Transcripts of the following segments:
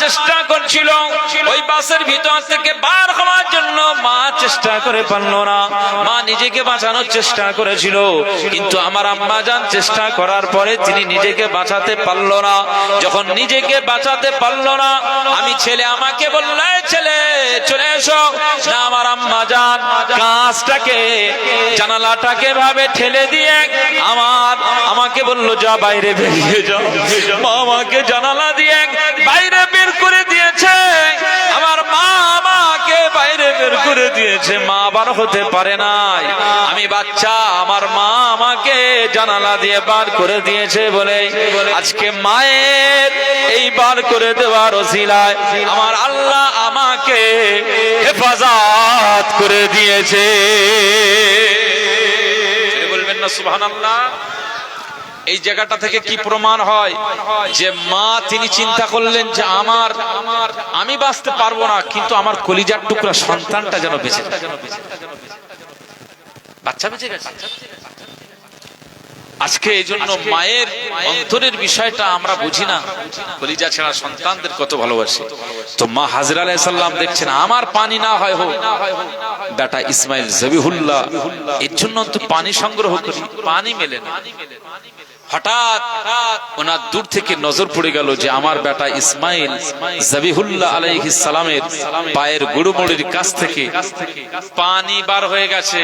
চেষ্টা করছিল ওই বাসের ভিতর থেকে বার হওয়ার জন্য। মা চেষ্টা করে পারল না, মা নিজেকে বাঁচানোর চেষ্টা করেছিল, কিন্তু আমার আম্মা জান চেষ্টা করার পরে তিনি নিজেকে বাঁচাতে পারল না। যখন নিজেকে বাঁচাতে পারল না, আমি ছেলে আমাকে বলল, ছেলে চলে এসো না। আমার আম্মা জান কাঁচটাকে জানালাটাকে ভাবে ঠেলে দিয়ে আমাকে বললো যা বাইরে বেরিয়ে যাও। মা আমাকে জানালা দিয়ে বাইরে বের করে দিয়েছে। আমার মা আমাকে বাইরে বের করে দিয়েছে, মা আবার হতে পারে নাই। আমি বাচ্চা, আমার মা আমাকে জানালা দিয়ে বার করে দিয়েছে বলে আজকে মায়ের এই বার করে দেওয়ার ওসিলায় আমার আল্লাহ আমাকে হেফাজত করে দিয়েছে। বলবেন না সুবহানাল্লাহ। এই জায়গাটা থেকে কি প্রমাণ হয় যে মা তিনি চিন্তা করলেন যে আমি বাঁচতে পারবো না, কিন্তু আমার কলিজার টুকরা সন্তানটা যেন বেঁচে যায়। বাচ্চা বেঁচে গেছে। আজকে এই জন্য মায়ের অন্তরের বিষয়টা আমরা বুঝি না, কলিজা ছাড়া সন্তানদের কত ভালোবাসে। তো মা হাজরা আলাইহিস সালাম দেখছেন আমার পানি না হয় হোক, বেটা ইসমাইল জবিহুল্লাহ এর জন্য তো পানি সংগ্রহ করি, পানি মেলে না। হঠাৎ ওনার দূর থেকে নজর পড়ে গেল যে আমার বেটা ইসমাইল জবিহুল্লাহ আলাইহিস সালামের পায়ের গুড়মুড়ির কাছ থেকে পানি বার হয়ে গেছে,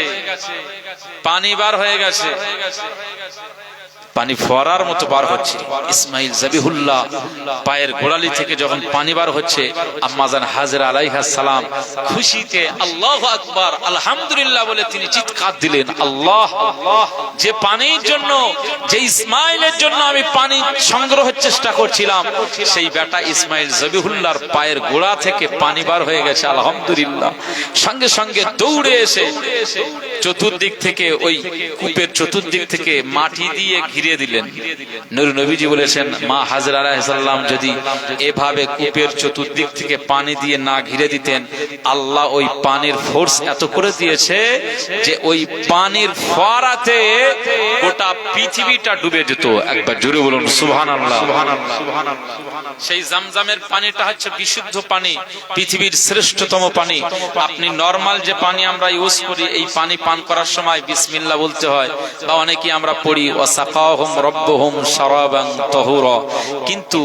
পানি বার হয়ে গেছে, পানি ফোয়ারার মতো বার হচ্ছে। ইসমাইল জবিহুল্লাহ পায়ের গোড়ালি থেকে যখন পানি বার হচ্ছে, আম্মা জান হাজরা আলাইহাস সালাম খুশিতে আল্লাহু আকবার আলহামদুলিল্লাহ বলে তিনি চিৎকার দিলেন, আল্লাহ, যে পানির জন্য, যে ইসমাইলের জন্য আমি পানি সংগ্রহের চেষ্টা করছিলাম, সেই বেটা ইসমাইল জবিহুল্লাহর পায়ের গোড়া থেকে পানি বার হয়ে গেছে, আলহামদুলিল্লাহ। সঙ্গে সঙ্গে দৌড়ে এসে চতুর্দিক থেকে ওই কূপের চতুর্দিক থেকে মাটি দিয়ে ঘিরে দিলেন। নূর নবীজি বলেছেন মা হাজরা আলাইহিস সালাম যদি এভাবে কূপের চতুর্দিক থেকে পানি দিয়ে না ঘিরে দিতেন, আল্লাহ ওই পানির ফোর্স এত করে দিয়েছে যে ওই পানির ফোয়ারাতে গোটা পৃথিবীটা ডুবে যেত। একবার জোরে বলুন সুবহানাল্লাহ। সেই জামজামের পানিটা হচ্ছে বিশুদ্ধ পানি, পৃথিবীর শ্রেষ্ঠতম পানি। আপনি নরমাল যে পানি আমরা ইউজ করি, এই পানি পান করার সময় বিসমিল্লাহ বলতে হয়, বা অনেকেই আমরা পড়ি ওয়াসাকাহুম রাব্বুহুম শারাবান তাহুরা। কিন্তু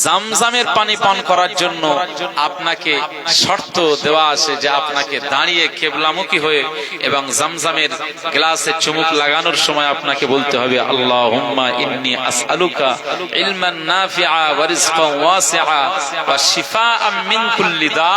জামজামের পানি পান করার জন্য আপনাকে শর্ত দেওয়া আছে যে আপনাকে দাঁড়িয়ে কিবলামুখী হয়ে এবং জামজামের গ্লাসে চুমুক লাগানোর সময় আপনাকে বলতে হবে আল্লাহুম্মা ইন্নী আসআলুকা ইলমান নাফিআ ওয়া রিজকান ওয়াসিআ ওয়া শিফাআম মিন কুল্লি দা।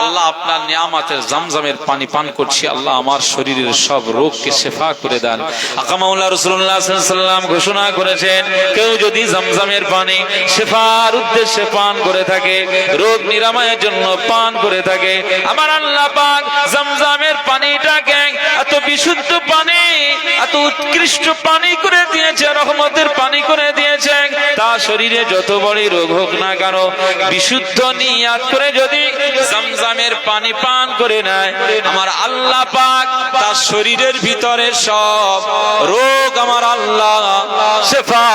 আল্লাহ আপনার নিয়ামতের জামজামের পানি পান করছি, আল্লাহ আমার শরীরের সব রোগকে শিফা করে দেন। আকা মাওলা রাসূলুল্লাহ সাল্লাল্লাহু আলাইহি ওয়াসাল্লাম ঘোষণা করেছেন, কেউ যদি জামজামের পানি শিফার উদ্দেশ্যে পান করে থাকে, রোগ নিরাময়ের জন্য পান করে থাকে, আমার আল্লাহ পাক জামজামের পানিটাকে এত বিশুদ্ধ পানি, এত উৎকৃষ্ট পানি করে দিয়েছে, রহমতের পানি করে দিয়েছে। তার শরীরে যত বড় রোগ হোক না কেন, বিশুদ্ধ নিয়াত করে যদি জামজামের পানি পান করে নেয়, আমার আল্লাহ পাক তার শরীরের ভিতরে সব রোগ আমার আল্লাহ শিফা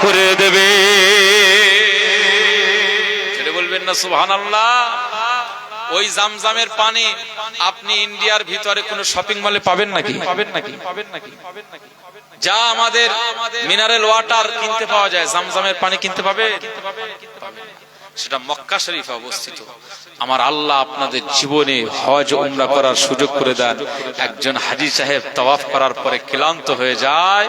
করে দেবে। বলবেন না সুবহানাল্লাহ। ওই জামজামের পানি আপনি ইন্ডিয়ার ভিতরে কোন শপিং মলে পাবেন নাকি? যা আমাদের মিনারেল ওয়াটার কিনতে পাওয়া যায়, জামজামের পানি কিনতে পাবে? সেটা মক্কা শরীফে অবস্থিত। আমার আল্লাহ আপনাদের জীবনে হজ উমরা করার সুযোগ করে দেন। একজন হাজী সাহেব তাওয়াফ করার পরে ক্লান্ত হয়ে যায়,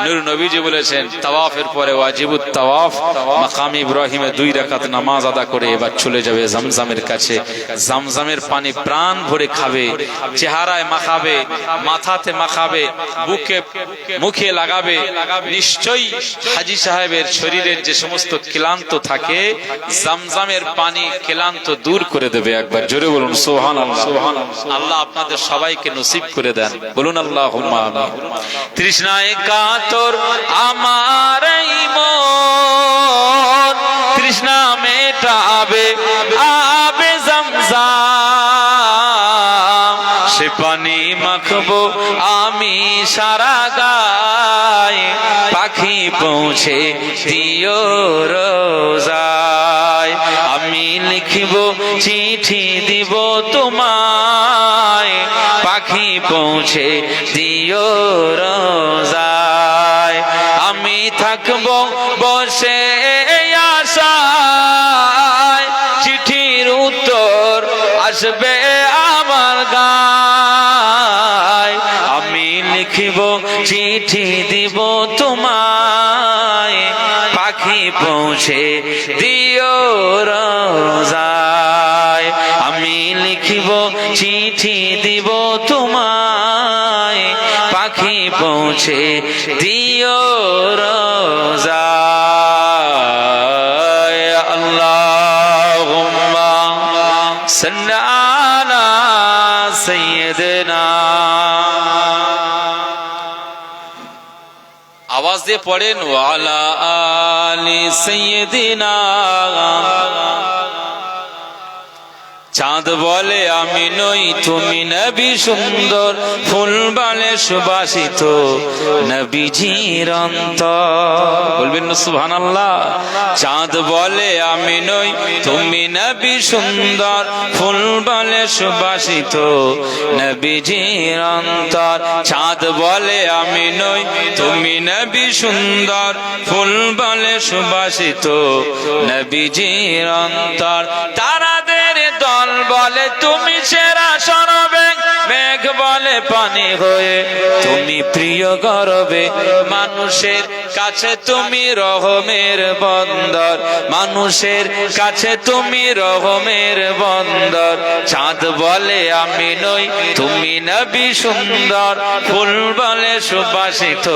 নূর নবীজি বলেছেন তাওয়াফের পরে ওয়াজিবুত তাওয়াফ মাকাম ইব্রাহিমে 2 রাকাত নামাজ আদা করে এবার চলে যাবে জামজামের কাছে। জামজামের পানি প্রাণ ভরে খাবে, চেহারায় মাখাবে, মাথাতে মাখাবে, বুকে মুখে লাগাবে। নিশ্চয়ই হাজী সাহেবের শরীরের যে সমস্ত ক্লান্ত থাকে, জামজামের পানি ক্লান্ত দূর করে দেবে। একবার জোরে বলুন সুবহানাল্লাহ। আল্লাহ আপনাদের সবাইকে নসিব করে দেন, বলুন আল্লাহুম্মা আমিন। তৃষ্ণায় কাতর আমার এই মন, তৃষ্ণা মেটাবে আবে জামজাম, সে পানি মাখবো আমি সারা গায়ে, পাখি পৌঁছে দিও রোজায়। লিখিব চিঠি দিব তোমায়, পাখি পৌঁছে দিও রোজায়। আমি থাকবো বসে আশায়, চিঠির উত্তর আসবে আমার গায়। আমি লিখিব চিঠি দিব তোমায়, পাখি পৌঁছে দিও রোজায়। আমি লিখিব চিঠি দিব তোমায়, পাখি পৌঁছে দিও রোজায়। আল্লাহুম্মা সাল্লি আলা সাইয়্যিদিনা। আওয়াজ দিয়ে পড়েন ওয়ালা আলি সাইয়্যিদিনা। চাঁদ বলে আমি নই তুমি নবী সুন্দর, ফুল বলে সুবাসিত নবীজির অন্তর। বলবেন না সুবহানাল্লাহ। চাঁদ বলে আমি নই তুমি নবী সুন্দর, ফুল বলে সুবাসিত নবীজির অন্তর। চাঁদ বলে আমি নই তুমি নবী সুন্দর, ফুল বলে সুবাসিত নবীজির অন্তর। তারাদের দল বলে তুমি সেরা সরবে, মেঘ বলে পানি হয়ে তুমি প্রিয় গরবে। মানুষের কাছে তুমি রহমের বন্দর, মানুষের কাছে তুমি রহমের বন্দর। চাঁদ বলে আমি নই তুমি নবী সুন্দর, ফুল বলে সুবাসিত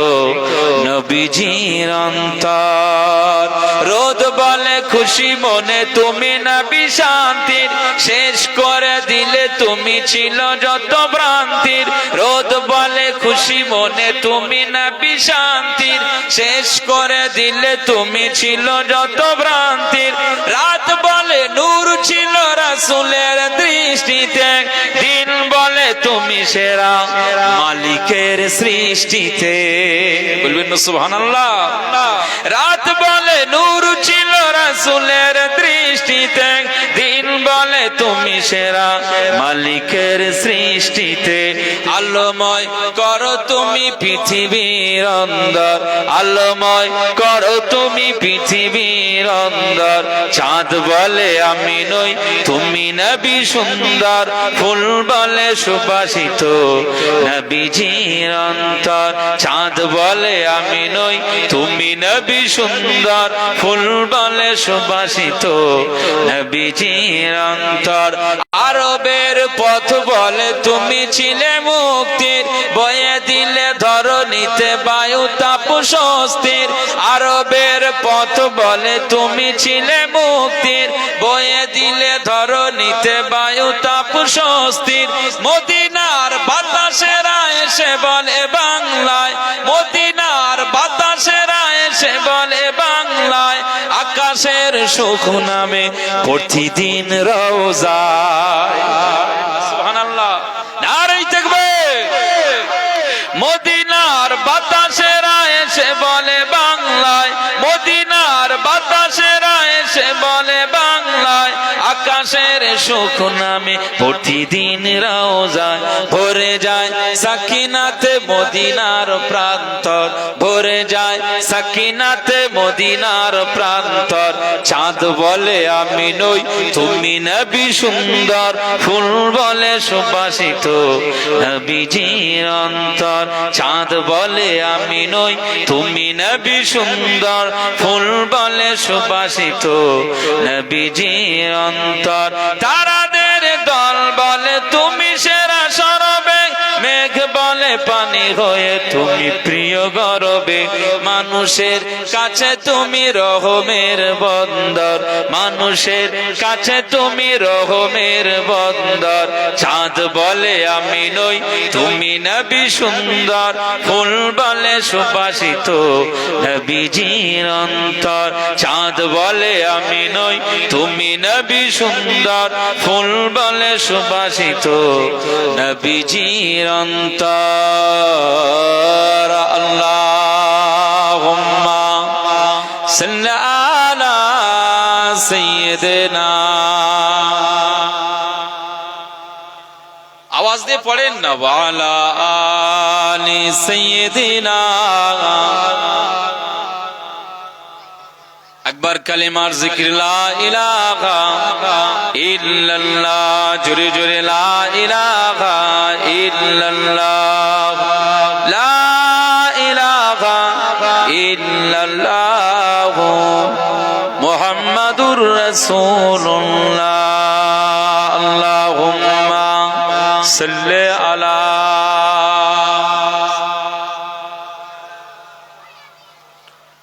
নবীজির অন্তর। রোদ বলে খুশি মনে তুমি নবী শান্তির, শেষ করে দিলে তুমি ছিল যত ভ্রান্তির। রোদ বলে খুশি মনে তুমি নবী শান্তির, শেষ করে দিলে তুমি ছিল যত ভ্রান্তির। রাত বলে নূর ছিল রাসূলের দৃষ্টিতে, দিন বলে তুমি সেরা মালিকের সৃষ্টিতে। বলবেন না সুবহানাল্লাহ। রাত বলে নূর ছিল রাসূলের দৃষ্টিতে, দিন বলে তুমি সেরা মালিকের সৃষ্টিতে। আলোময় করো তুমি পৃথিবীর অন্দর, আলোময় করো তুমি পৃথিবীর অন্দর। চাঁদ বলে আমি নই তুমি নবী সুন্দর, ফুল বলে সুবাসিত নবীজির অন্তর। চাঁদ বলে আমি নই তুমি নবী সুন্দর, ফুল বলে সুবাসিত নবীজির অন্তর। আরবের পথ বলে তুমি ছিলে মুক্তির, বয়ে দিলে ধরণীতে বায়ু তাপ স্বস্তির। আরবের পথ বলে তুমি ছিলে মুক্তির, বয়ে দিলে ধরণীতে বায়ু তাপ স্বস্তির। মদিনার বাতাসেরা এসে বলে বাংলায়, মদিনার বাতাসেরা এসে বলে বাংলায়। আকাশের সুখ নামে প্রতিদিন রোজায়। সুবহানাল্লাহ, নারে তাকবীর। মদিনার বাতাসেরা এসে বলে বাংলায়, মদিনার বাতাসেরা এসে বলে বাংলায়। আকাশের সুখ নামে প্রতিদিন রোজায়। ভরে যায় সাকিনাতে মদিনার প্রান্তর, ভরে যায় সাকিনাতে মদিনার প্রান্তর। চাঁদ বলে আমি নই তুমি নবী সুন্দর, ফুল বলে সুবাসিত নবীজির অন্তর। চাঁদ বলে আমি নই তুমি নবী সুন্দর, ফুল বলে সুবাসিত নবীজির অন্তর। তারাদের দল বলে তুমি সেরা সরবে, মেঘ বলে পানি হয়ে তুমি প্রিয় গরবে। মানুষের কাছে তুমি রহমের বন্দর, মানুষের কাছে তুমি রহমের বন্দর। চাঁদ বলে আমি নই তুমি নবী সুন্দর, ফুল বলে সুবাসিত নবীজির অন্তর। চাঁদ বলে আমি নই তুমি নবী সুন্দর, ফুল বলে সুবাসিত নবীজির অন্তর। আল্লাহুম্মা সাল্লি আলা سيدنا आवाज दे पढ़ेन ना वाला आली सैयदिना अकबर कलिमार जिक्र ला इलाहा इल्लल्लाह जुरे जुरे ला इलाहा इल्लल्लाह ला इलाहा इल्लल्लाह मुहम्मदुर रसूलुल्लाह अल्लाहुम्मा सल्ले अला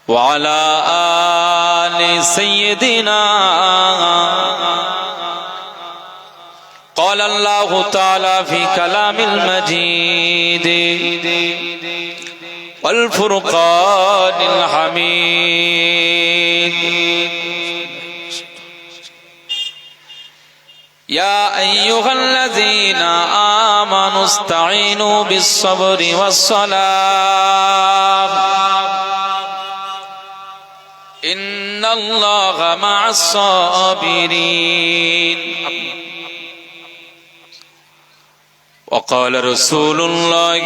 वाला आले सय्यदिना قال الله تعالى في كلام المجيد والفرقان الحميد يا أيها الذين آمنوا استعينوا بالصبر والصلاة إن الله مع الصابرين وقال رسول الله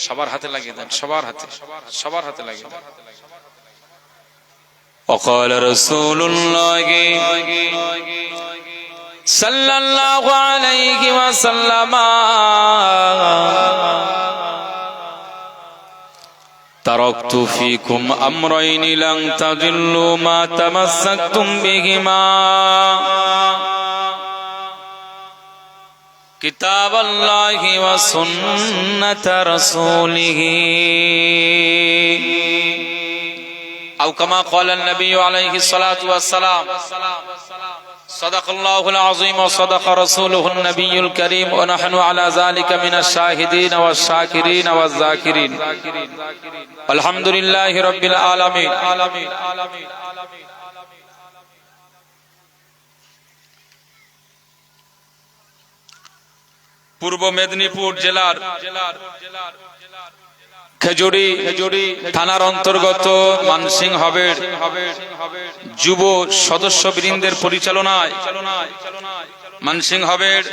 সবার হাতে লাগিয়ে দেন সবার হাতে লাগিয়ে দেন وقال رسول الله صلى الله عليه وسلم تركت فيكم أمرين لن تضلوا ما تمسكتم بهما كتاب الله وسنة رسوله أو كما قال النبي عليه الصلاة والسلام صدق الله العظيم وصدق رسوله النبي الكريم ونحن على ذلك من الشاهدين والشاكرين والذاكرين الحمد لله رب العالمين পূর্ব মেদিনীপুর জেলার খেজুরি থানার অন্তর্গত মানসিংহ হাবের যুব সদস্যবৃন্দের পরিচালনায় মানসিংহ হাবের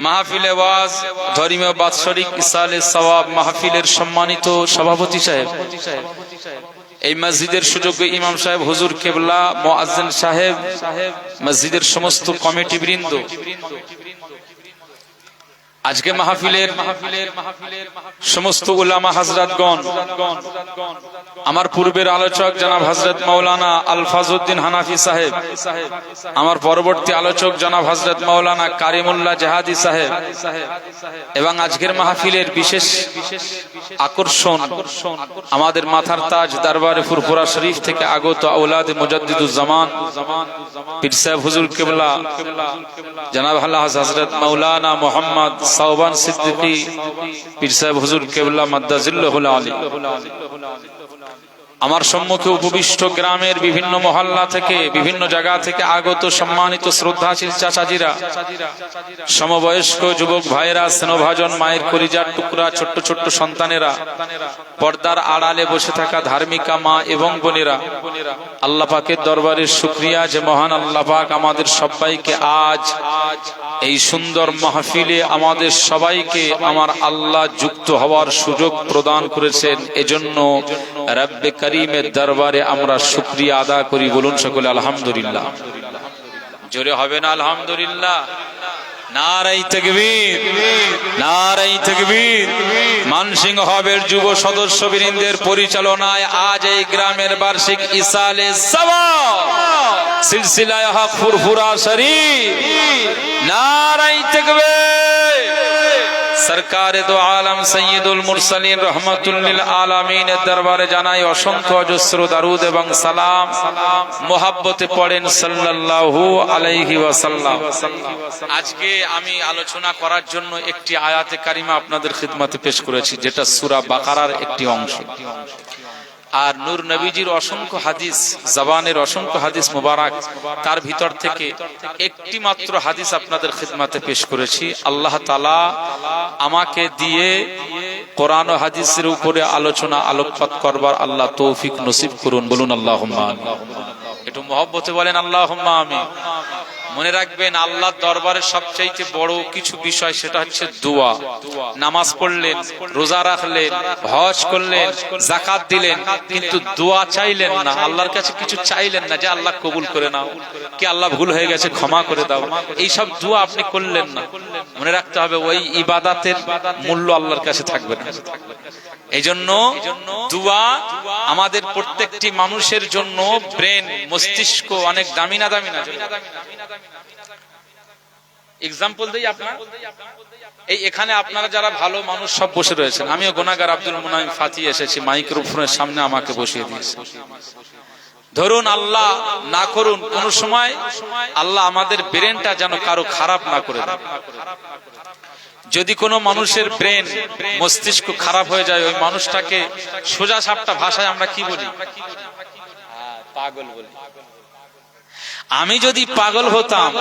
মাহফিলে ওয়াজ ধর্মীয় বাৎসরিক ইসালে সওয়াব মাহফিলের সম্মানিত সভাপতি সাহেব, এই মসজিদের সুযোগ্য ইমাম সাহেব হুজুর কেবলা, মুয়াজ্জিন সাহেব, মসজিদের সমস্ত কমিটি বৃন্দ, আজকে মাহফিলের সমস্ত উলামা হযরতগণ, আমার পূর্বের আলোচক জনাব হযরত মাওলানা আলফাজউদ্দিন হানাফি সাহেব, আমার পরবর্তী আলোচক জনাব হযরত মাওলানা কারিমুল্লাহ জাহাদি সাহেব, এবং আজকের মাহফিলের বিশেষ আকর্ষণ আমাদের মাথার তাজ দরবারে ফুরফুরা শরীফ থেকে আগত আওলাদে মুজাদ্দিদুজ জামান পীর সাহেব হুজুর কেবলা জনাব হযরত মাওলানা মুহাম্মদ সাওবান সিদ্দিকী পীর সাহেব হুজুর কেবলা মাদ্দাজিল্লাহুল আলী। আমার সম্মুখে উপবিষ্ট গ্রামের বিভিন্ন মহল্লা থেকে, বিভিন্ন জায়গা থেকে আগত সম্মানিত শ্রদ্ধাশীল চাচাজিরা, সমবয়স্ক যুবক ভাইরা, স্নেহভাজন মায়ের কলিজার টুকরা ছোট্ট ছোট্ট সন্তানেরা, পর্দার আড়ালে বসে থাকা ধার্মিকা মা এবং বোনেরা, আল্লাহ পাকের দরবারে শুকরিয়া যে মহান আল্লাহ পাক আমাদের সবাইকে আজ এই সুন্দর মাহফিলে আমাদের সবাইকে আমার আল্লাহ যুক্ত হওয়ার সুযোগ প্রদান করেছেন। এজন্য রব্বে কারীমের দরবারে আমরা শুকরিয়া আদা করি। বলুন সকলে আলহামদুলিল্লাহ। জোরে হবে না আলহামদুলিল্লাহ? নারায়ে তাকবীর, নারায়ে তাকবীর। মানসিংহ হাবের যুব সদস্যবৃন্দের পরিচালনায় আজ এই গ্রামের বার্ষিক ইসালে সওয়াব সিলসিলায়ে হক ফুরফুরা শরীফ, নারায়ে তাকবীর। সরকারে দো আলম সৈয়দুল মুরসালিন রহমাতুল লিল আলামিনের দরবারে জানাই অসংখ্য অজস্র দরুদ এবং সালাম। মোহাব্বতে পড়েন সাল্লাল্লাহু আলাইহি ওয়াসাল্লাম। আজকে আমি আলোচনা করার জন্য একটি আয়াতে কারিমা আপনাদের খিদমতে পেশ করেছি, যেটা সূরা বাকারার একটি অংশ। আর নূর নবীজির অসংখ্য হাদিস, জবানের অসংখ্য হাদিস মুবারক, তার ভিতর থেকে একটি মাত্র হাদিস আপনাদের খিদমতে পেশ করেছি। আল্লাহ তাআলা আমাকে দিয়ে কোরআন ও হাদিসের উপরে আলোচনা আলোকপাত করবার আল্লাহ তৌফিক নসিব করুন। বলুন আল্লাহুম্মা আমিন। একটু মহব্বতে বলেন আল্লাহুম্মা আমিন। মনে রাখবেন আল্লাহর দরবারে সবচেয়ে বড় কিছু বিষয়, সেটা হচ্ছে দোয়া। নামাজ পড়লেন, রোজা রাখলেন, হজ করলেন, যাকাত দিলেন, কিন্তু দোয়া চাইলেন না, আল্লাহর কাছে কিছু চাইলেন না যে আল্লাহ কবুল করে নাও, কি আল্লাহ ভুল হয়ে গেছে ক্ষমা করে দাও, এইসব দোয়া আপনি করলেন না। মনে রাখতে হবে ওই ইবাদাতের মূল্য আল্লাহর কাছে থাকবে না। এই জন্য দোয়া আমাদের প্রত্যেকটি মানুষের জন্য ব্রেন, মস্তিষ্ক অনেক দামি না দামি না। এক্সাম্পল দেই আপনার, এই এখানে আপনারা যারা ভালো মানুষ সব বসে রয়েছেন, আমিও গুনাহগার আব্দুল মুনাইম ফাতি এসেছি, মাইক্রোফোনের সামনে আমাকে বসিয়ে দিয়েছে। ধরুন আল্লাহ না করুন কোন সময় আল্লাহ আমাদের ব্রেনটা যেন কারো খারাপ না করে দেয়। যদি কোনো মানুষের ব্রেন, মস্তিষ্ক খারাপ হয়ে যায়, ওই মানুষটাকে সোজা সাপটা ভাষায় আমরা কি বলি? পাগল বলি। আমি যদি পাগল হতাম,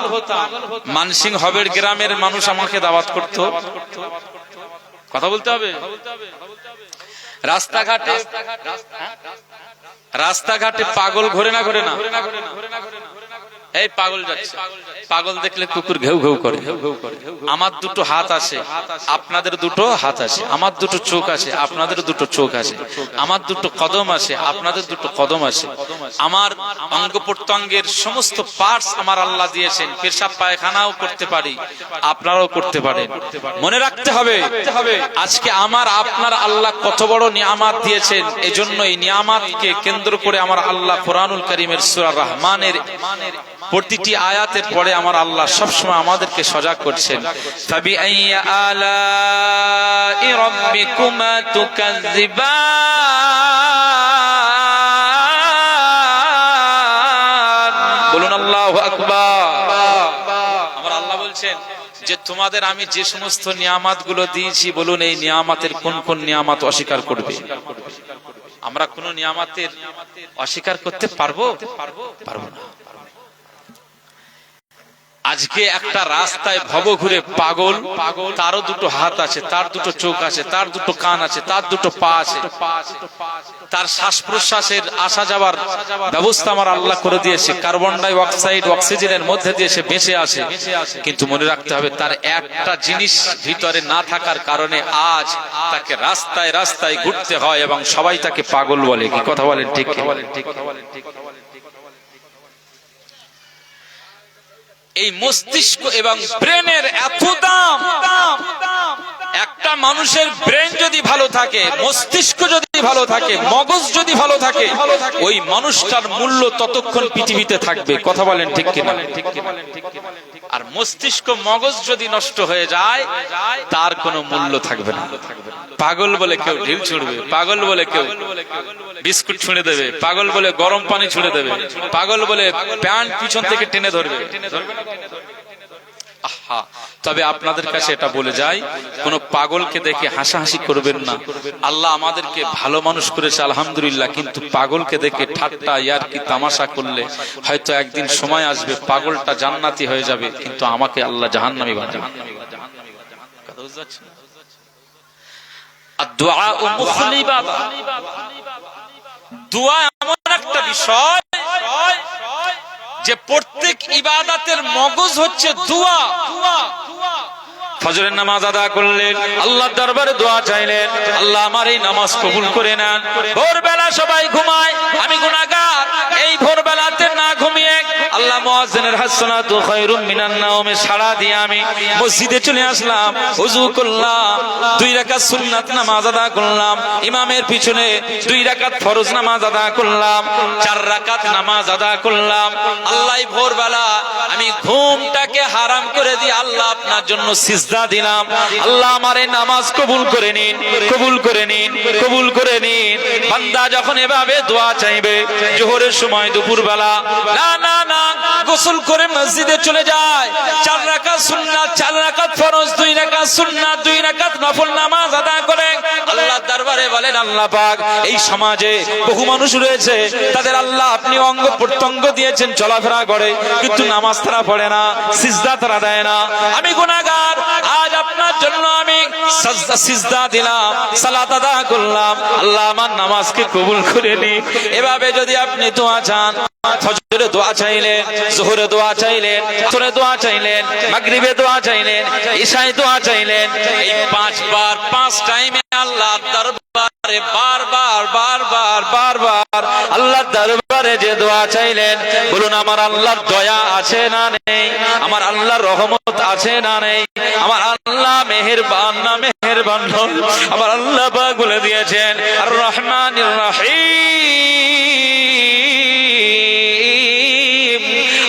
মানসিং হবের গ্রামের মানুষ আমাকে দাওয়াত করত, কথা বলতে হবে। রাস্তাঘাটে পাগল ঘোরে না ঘোরে না? এই পাগল যাচ্ছে, পাগল দেখলে কুকুর ঘেউ ঘেউ করে। আমার দুটো হাত আছে, আপনাদের দুটো হাত আছে। আমার দুটো চোখ আছে, আপনাদের দুটো চোখ আছে। আমার দুটো কদম আছে, আপনাদের দুটো কদম আছে। আমার অঙ্গ প্রত্যঙ্গের সমস্ত পার্টস আমার আল্লাহ দিয়েছেন। পেশাব পায়খানাও করতে পারি, আপনারাও করতে পারেন। মনে রাখতে হবে আজকে আমার আপনার আল্লাহ কত বড় নিয়ামত দিয়েছেন। এজন্য এই নিয়ামতকে কেন্দ্র করে আমার আল্লাহ কোরআনুল কারীমের সূরা রহমানের প্রতিটি আয়াতের পরে আমার আল্লাহ সবসময় আমাদেরকে সজাগ করছেন। ফাবিআইয়ি আলাই রাব্বিকুমা তুকাজ্জিবান। বলুন আল্লাহু আকবার। আমার আল্লাহ বলছেন যে তোমাদের আমি যে সমস্ত নিয়ামত গুলো দিয়েছি, বলুন এই নিয়ামতের কোন কোন নিয়ামত অস্বীকার করবে? আমরা কোন নিয়ামতের অস্বীকার করতে পারবো? পারবো না। আজকে একটা রাস্তায় ভব ঘুরে পাগল, তারও দুটো হাত আছে, তার দুটো চোখ আছে, তার দুটো কান আছে, তার দুটো পা আছে, তার শ্বাস প্রশ্বাসের আসা যাওয়ার ব্যবস্থা আমার আল্লাহ করে দিয়েছে। কার্বন ডাই অক্সাইড অক্সিজেনের মধ্যে দিয়ে সে বেঁচে আছে। কিন্তু মনে রাখতে হবে তার একটা জিনিস ভিতরে না থাকার কারণে আজ তাকে রাস্তায় রাস্তায় ঘুরতে হয় এবং সবাই তাকে পাগল বলে। কি কথা বলেন? ঠিক। এই মস্তিষ্ক এবং ব্রেনের এত দাম। একটা মানুষের ব্রেন যদি ভালো থাকে, মস্তিষ্ক যদি ভালো থাকে, মগজ যদি ভালো থাকে, ওই মানুষটার মূল্য ততক্ষণ পৃথিবীতে থাকবে। কথা বলেন ঠিক কিনা? আর মস্তিষ্ক মগজ যদি নষ্ট হয়ে যায়, তার কোনো মূল্য থাকবে না। পাগল বলে কেউ ঢিল ছুঁড়বে, পাগল বলে কেউ বিস্কুট ছুঁড়ে দেবে, পাগল বলে গরম পানি ছুঁড়ে দেবে, পাগল বলে প্যান্ট পিছন থেকে টেনে ধরবে। তবে আপনাদের কাছে এটা বলে যাই, কোন পাগলকে দেখে হাসাহাসি করবেন না। আল্লাহ আমাদেরকে ভালো মানুষ করেছে আলহামদুলিল্লাহ, কিন্তু পাগলকে দেখে ঠাট্টা ইয়ারকি তামাশা করলে হয়তো একদিন সময় আসবে পাগলটা জান্নাতি হয়ে যাবে, কিন্তু আমাকে আল্লাহ জাহান্নামী বানাবে। কথা বুঝতে পারছেন? আর দুআ ও মুখল ইবাদা, দোয়া এমন একটা বিষয় যে প্রত্যেক ইবাদতের মগজ হচ্ছে দোয়া। ফজরের নামাজ আদা করলেন, আল্লাহর দরবারে দোয়া চাইলেন, আল্লাহ আমার এই নামাজ কবুল করে নেন। ভোরবেলা সবাই ঘুমায়, আমি গুনাহগার, এই ভোরবেলাতে না ঘুমিয়ে আল্লাহ মুয়াজ্জিনের হাসনাতু খায়রুম মিনান নাওমে সাড়া দিয়ে আমি মসজিদে চলে আসলাম, ওযু করলাম, 2 রাকাত সুন্নাত নামাজ আদা করলাম, ইমামের পিছনে 2 রাকাত ফরজ নামাজ আদা করলাম, 4 রাকাত নামাজ আদা করলাম। আল্লাহ ভোরবেলা আমি ঘুমটাকে হারাম করে দিয়ে আল্লাহ আপনার জন্য সিজদা দিলাম। আল্লাহ আমার এই নামাজ কবুল করে নিন, কবুল করে নিন, কবুল করে নিন। বান্দা যখন এভাবে দোয়া চাইবে, জোহরের সময়, দুপুর বেলা, না না না, গোসল করে মসজিদে চলে যায়, 4 রাকাত সুন্নাত, 4 রাকাত ফরজ, 2 রাকাত সুন্নাত, 2 রাকাত নফল নামাজ আদা করে আল্লাহর দরবারে বলেন, আল্লাহ পাক এই সমাজে বহু মানুষ রয়েছে, তাদের আল্লাহ আপনি অঙ্গ প্রত্যঙ্গ দিয়েছেন, চলাফেরা করে, কিন্তু নামাজ তারা পড়ে না, সিজদা তারা দেয় না। আমি গুনাহগার, আজ আপনার জন্য আমি সাজদা সিজদা দিলাম, সালাত আদা করলাম, আল্লাহ আমার নামাজকে কবুল করে নিন। এভাবে যদি আপনি দোয়া চান, ফজরে দোয়া চাইলেন, যোহরে দোয়া চাইলেন, আসরে দোয়া চাইলেন, মাগরিবে দোয়া চাইলেন, ইশায় দোয়া চাইলেন, এই 5 বার 5 টাইমে আল্লাহর দরবারে বারবার বারবার বারবার আল্লাহর দরবারে যে দোয়া চাইলেন, বলুন আমার আল্লাহর দয়া আছে না নেই? আমার আল্লাহর রহমত আছে না নেই? আমার আল্লাহ মেহেরবান না মেহেরবান? আমার আল্লাহ পাক বলে দিয়েছেন আর রহমানির রহিম।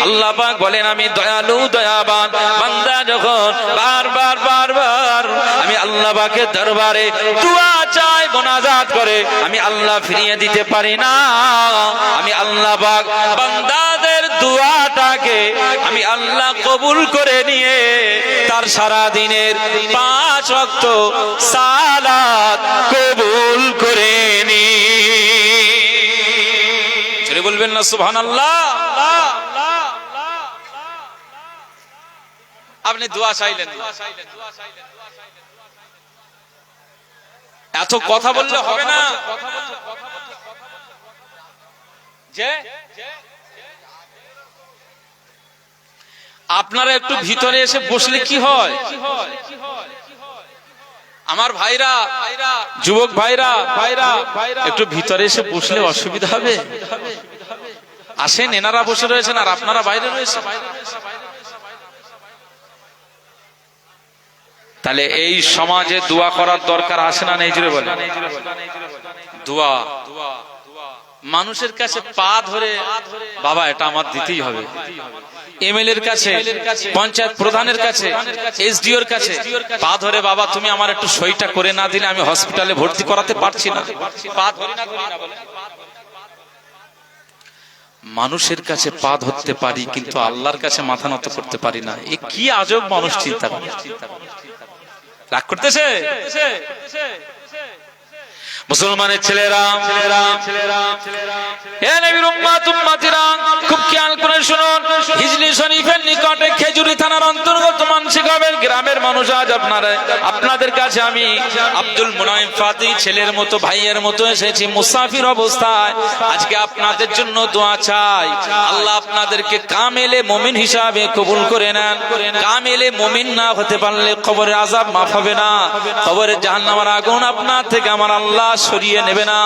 আল্লাহ পাক বলেন আমি দয়ালু দয়াবান। বান্দা যখন বারবার বারবার আমি আল্লাহ পাকের দরবারে দোয়া চাই, মোনাজাত করে, আমি আল্লাহ ফিরিয়ে দিতে পারি না। আমি আল্লাহ পাক বান্দাদের দোয়াটাকে আমি আল্লাহ কবুল করে নিয়ে তার সারা দিনের 5 ওয়াক্ত সালাত কবুল করে নি। জোরে বলবেন না সুবহানাল্লাহ? আপনি দোয়া চাইলেন, এত কথা বললে হবে না। যে আপনারা একটু ভিতরে এসে বসলে কি হয়? আমার ভাইরা, যুবক ভাইরা একটু ভিতরে এসে বসলে অসুবিধা হবে? আসেন, এনারা বসে রয়েছেন আর আপনারা বাইরে রয়েছেন। তাহলে এই সমাজে দোয়া করার দরকার আছে না নেই? জুড়ে বলেন। দোয়া মানুষের কাছে পা ধরে বাবা এটা আমার দিতেই হবে, এমএলএ এর কাছে, পঞ্চায়েত প্রধানের কাছে, এসডিওর কাছে পা ধরে বাবা তুমি আমার একটু সইটা করে না দিলে আমি হসপিটালে ভর্তি করাতে পারছি না। পা ধরে না বলে মানুষের কাছে পা ধরতে পারি কিন্তু আল্লাহর কাছে মাথা নত করতে পারি না। এ কি আজব মানুষ চিন্তা করে। রাগ করতেছে মুসলমানের ছেলেরা, এ নবীর উম্মত উম্মতিরা, খুব খেয়াল করে শুনুন। হিজলি শরীফের নিকটে খেজুরি থানার অন্তর্গত মানসিকবের গ্রামের মানুষ, আজ আপনাদের কাছে আমি আব্দুল মুনাইম ফাতি ছেলের মতো ভাইয়ের মতো এসেছি মুসাফির অবস্থায়। আজকে আপনাদের জন্য দোয়া চাই, আল্লাহ আপনাদেরকে কামেলে মুমিন হিসাবে কবুল করে নেন। কামেলে মুমিন না হতে পারলে কবরের আযাব মাফ হবে না, কবরের জাহান্নামের আগুন আপনার থেকে আমার আল্লাহ সরিয়ে নেবে না।